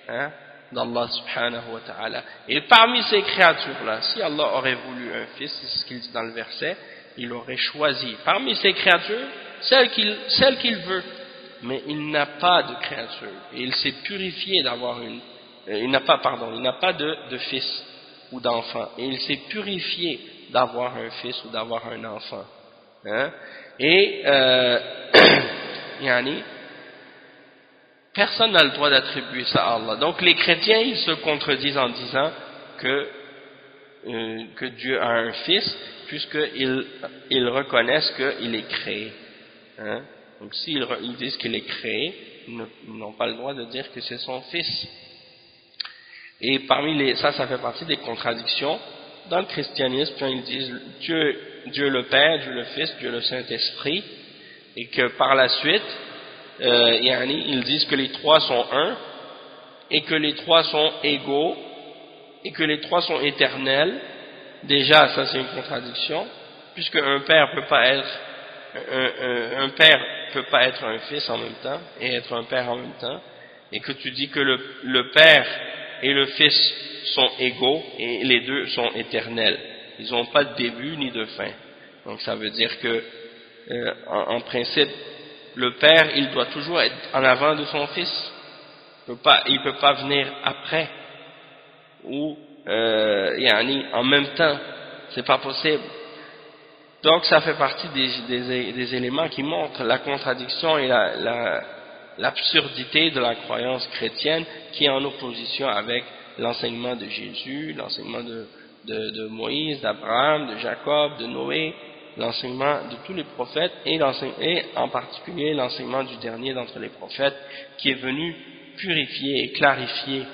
hein, d'Allah subhanahu wa ta'ala. Et parmi ces créatures-là, si Allah aurait voulu un fils, c'est ce qu'il dit dans le verset, il aurait choisi parmi ces créatures celle qu'il veut, mais il n'a pas de créature, et il s'est purifié d'avoir il n'a pas de fils ou d'enfant, et il s'est purifié d'avoir un fils ou d'avoir un enfant, hein? Et personne n'a le droit d'attribuer ça à Allah. Donc les chrétiens, ils se contredisent en disant que Dieu a un fils, puisqu'ils reconnaissent qu'il est créé, hein? Donc s'ils disent qu'il est créé, ils n'ont pas le droit de dire que c'est son fils. Et ça fait partie des contradictions dans le christianisme, quand ils disent Dieu le Père, Dieu le Fils, Dieu le Saint-Esprit, et que par la suite, ils disent que les trois sont un, et que les trois sont égaux, et que les trois sont éternels. Déjà, ça c'est une contradiction, puisque un père peut pas être un fils en même temps, et être un père en même temps, et que tu dis que le père et le fils sont égaux, et les deux sont éternels. Ils n'ont pas de début ni de fin. Donc ça veut dire que, en principe, le père, il doit toujours être en avant de son fils. Il peut pas venir après, ou en même temps. C'est pas possible. Donc ça fait partie des éléments qui montrent la contradiction et l'absurdité de la croyance chrétienne, qui est en opposition avec l'enseignement de Jésus, l'enseignement de Moïse, d'Abraham, de Jacob, de Noé, l'enseignement de tous les prophètes, et en particulier l'enseignement du dernier d'entre les prophètes, qui est venu purifier et clarifier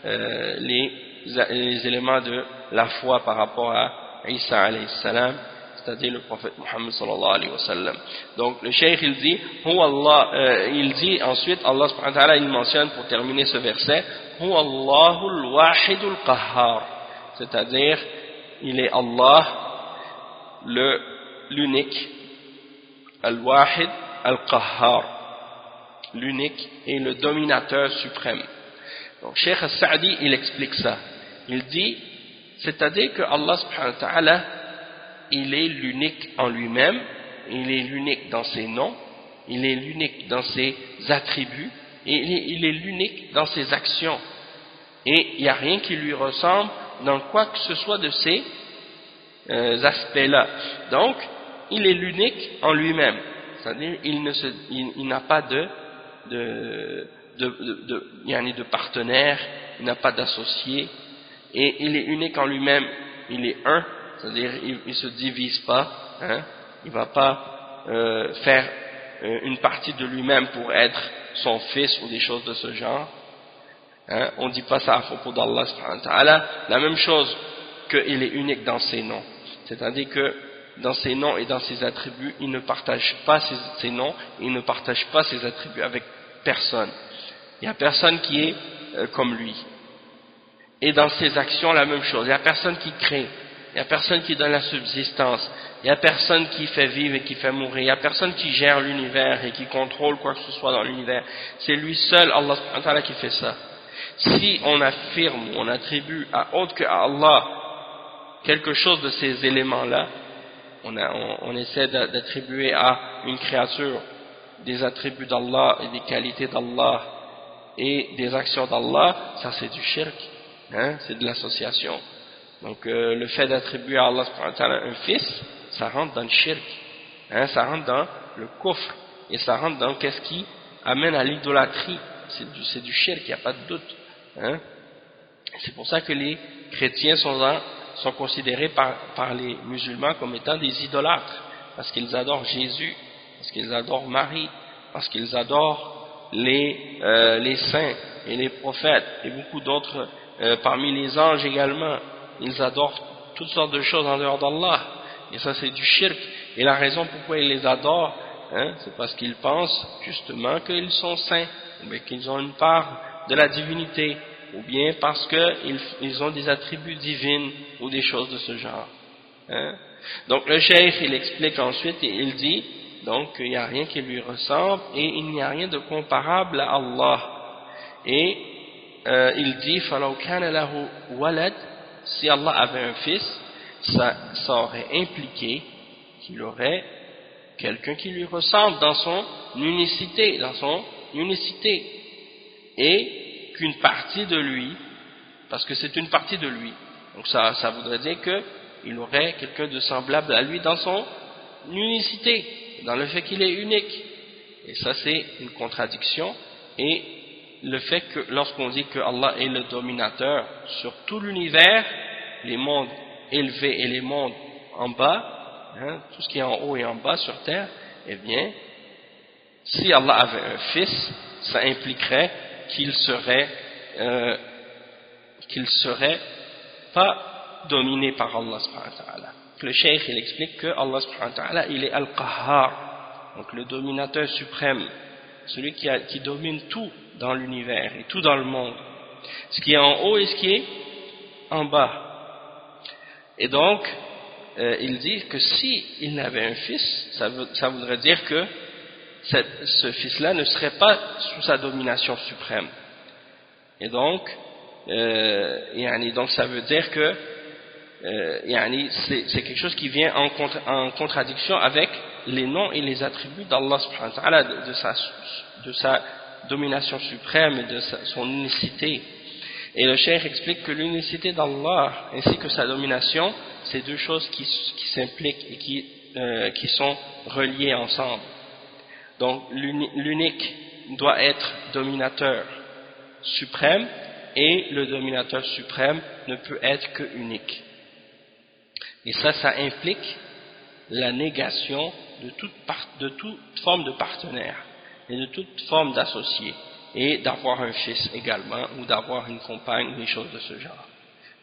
les éléments de la foi par rapport à Isa alayhi salam, c'est-à-dire le prophète Muhammad sallallahu alayhi wa sallam. Donc le cheikh il dit ensuite, Allah subhanahu wa ta'ala, il mentionne pour terminer ce verset, Huwa Allahul Wahidul Qahhar, c'est-à-dire il est Allah l'unique, Al-Wahid Al-Qahhar, l'unique et le dominateur suprême. Donc Cheikh Al-Sa'di il explique ça, il dit, c'est-à-dire que Allah subhanahu wa ta'ala, il est l'unique en lui-même, il est l'unique dans ses noms, il est l'unique dans ses attributs, et il est l'unique dans ses actions. Et il n'y a rien qui lui ressemble dans quoi que ce soit de ces aspects-là. Donc, il est l'unique en lui-même. C'est-à-dire, il n'a pas de partenaire, il n'a pas d'associé, et il est unique en lui-même, il est un. C'est-à-dire, il ne se divise pas, hein, il ne va pas faire une partie de lui-même pour être son fils ou des choses de ce genre. Hein, on ne dit pas ça à propos d'Allah subhanahu wa ta'ala. La même chose qu'il est unique dans ses noms. C'est-à-dire que dans ses noms et dans ses attributs, il ne partage pas ses noms, il ne partage pas ses attributs avec personne. Il n'y a personne qui est comme lui. Et dans ses actions, la même chose. Il n'y a personne qui crée. Il n'y a personne qui donne la subsistance, il n'y a personne qui fait vivre et qui fait mourir, il n'y a personne qui gère l'univers et qui contrôle quoi que ce soit dans l'univers. C'est lui seul, Allah subhanahu wa ta'ala, qui fait ça. Si on affirme, on attribue à autre que à Allah quelque chose de ces éléments-là, on essaie d'attribuer à une créature des attributs d'Allah et des qualités d'Allah et des actions d'Allah, ça c'est du shirk, hein, c'est de l'association. Donc le fait d'attribuer à Allah subhanahu wa ta'ala un fils, ça rentre dans le shirk, hein, ça rentre dans le kufr, et ça rentre dans qu'est-ce qui amène à l'idolâtrie. C'est du shirk, il n'y a pas de doute, hein. C'est pour ça que les chrétiens sont considérés par les musulmans comme étant des idolâtres, parce qu'ils adorent Jésus, parce qu'ils adorent Marie, parce qu'ils adorent les saints et les prophètes et beaucoup d'autres parmi les anges également. Ils adorent toutes sortes de choses en dehors d'Allah, et ça c'est du shirk. Et la raison pourquoi ils les adorent, hein, c'est parce qu'ils pensent justement qu'ils sont saints, ou bien qu'ils ont une part de la divinité, ou bien parce qu'ils ont des attributs divins ou des choses de ce genre, hein. Donc le cheikh il explique ensuite et il dit donc qu'il n'y a rien qui lui ressemble et il n'y a rien de comparable à Allah. Et il dit فَلَوْ كَانَ لَهُ وَلَدٍ, si Allah avait un fils, ça aurait impliqué qu'il aurait quelqu'un qui lui ressemble dans son unicité, et qu'une partie de lui, parce que c'est une partie de lui, donc ça voudrait dire qu'il aurait quelqu'un de semblable à lui dans son unicité, dans le fait qu'il est unique. Et ça c'est une contradiction, et le fait que lorsqu'on dit que Allah est le dominateur sur tout l'univers, les mondes élevés et les mondes en bas, hein, tout ce qui est en haut et en bas sur terre, eh bien, si Allah avait un fils, ça impliquerait qu'il serait pas dominé par Allah subhanahu wa ta'ala. Le cheikh il explique que Allah subhanahu wa ta'ala il est al-Qahhar, donc le dominateur suprême, celui qui domine tout dans l'univers et tout dans le monde, ce qui est en haut et ce qui est en bas. Et donc il dit que si il n'avait un fils, ça voudrait dire que ce fils-là ne serait pas sous sa domination suprême. Et donc donc ça veut dire que c'est quelque chose qui vient en contradiction avec les noms et les attributs d'Allah subhanahu wa ta'ala, de sa domination suprême et de son unicité. Et le cheikh explique que l'unicité d'Allah ainsi que sa domination, c'est deux choses qui s'impliquent et qui sont reliées ensemble. Donc l'unique doit être dominateur suprême et le dominateur suprême ne peut être que unique. Et ça implique la négation de toute forme de partenaire et de toute forme d'associé, et d'avoir un fils également, ou d'avoir une compagne, des choses de ce genre.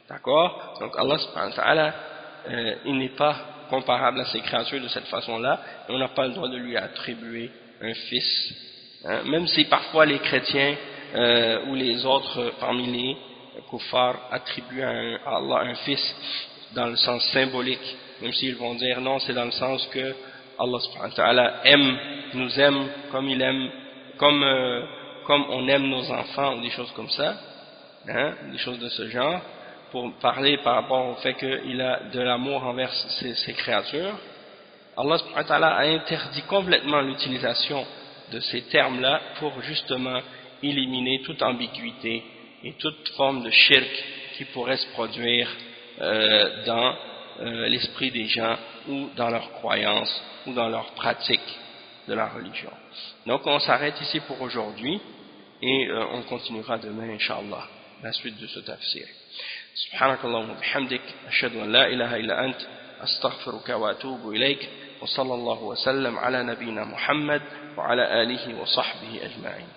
D'accord? Donc Allah subhanahu wa ta'ala, il n'est pas comparable à ses créatures de cette façon-là, et on n'a pas le droit de lui attribuer un fils. Même si parfois les chrétiens ou les autres parmi les kuffars attribuent à Allah un fils dans le sens symbolique, même s'ils vont dire non, c'est dans le sens que Allah subhanahu wa ta'ala nous aime comme il aime, comme on aime nos enfants, ou des choses comme ça, des choses de ce genre, pour parler par rapport au fait qu'il a de l'amour envers ses créatures. Allah subhanahu wa ta'ala a interdit complètement l'utilisation de ces termes-là pour justement éliminer toute ambiguïté et toute forme de shirk qui pourrait se produire dans l'esprit des gens, ou dans leurs croyances, ou dans leur pratique de la religion. Donc on s'arrête ici pour aujourd'hui, et on continuera demain Inch'Allah la suite de ce tafsir. Subhanakallahumma wa bihamdik, ashhadu an la ilaha illa ant, astaghfiruka wa atubu ilayk, wa sallallahu wa sallam ala nabiyyina Muhammad wa ala alihi wa sahbihi ajma'in.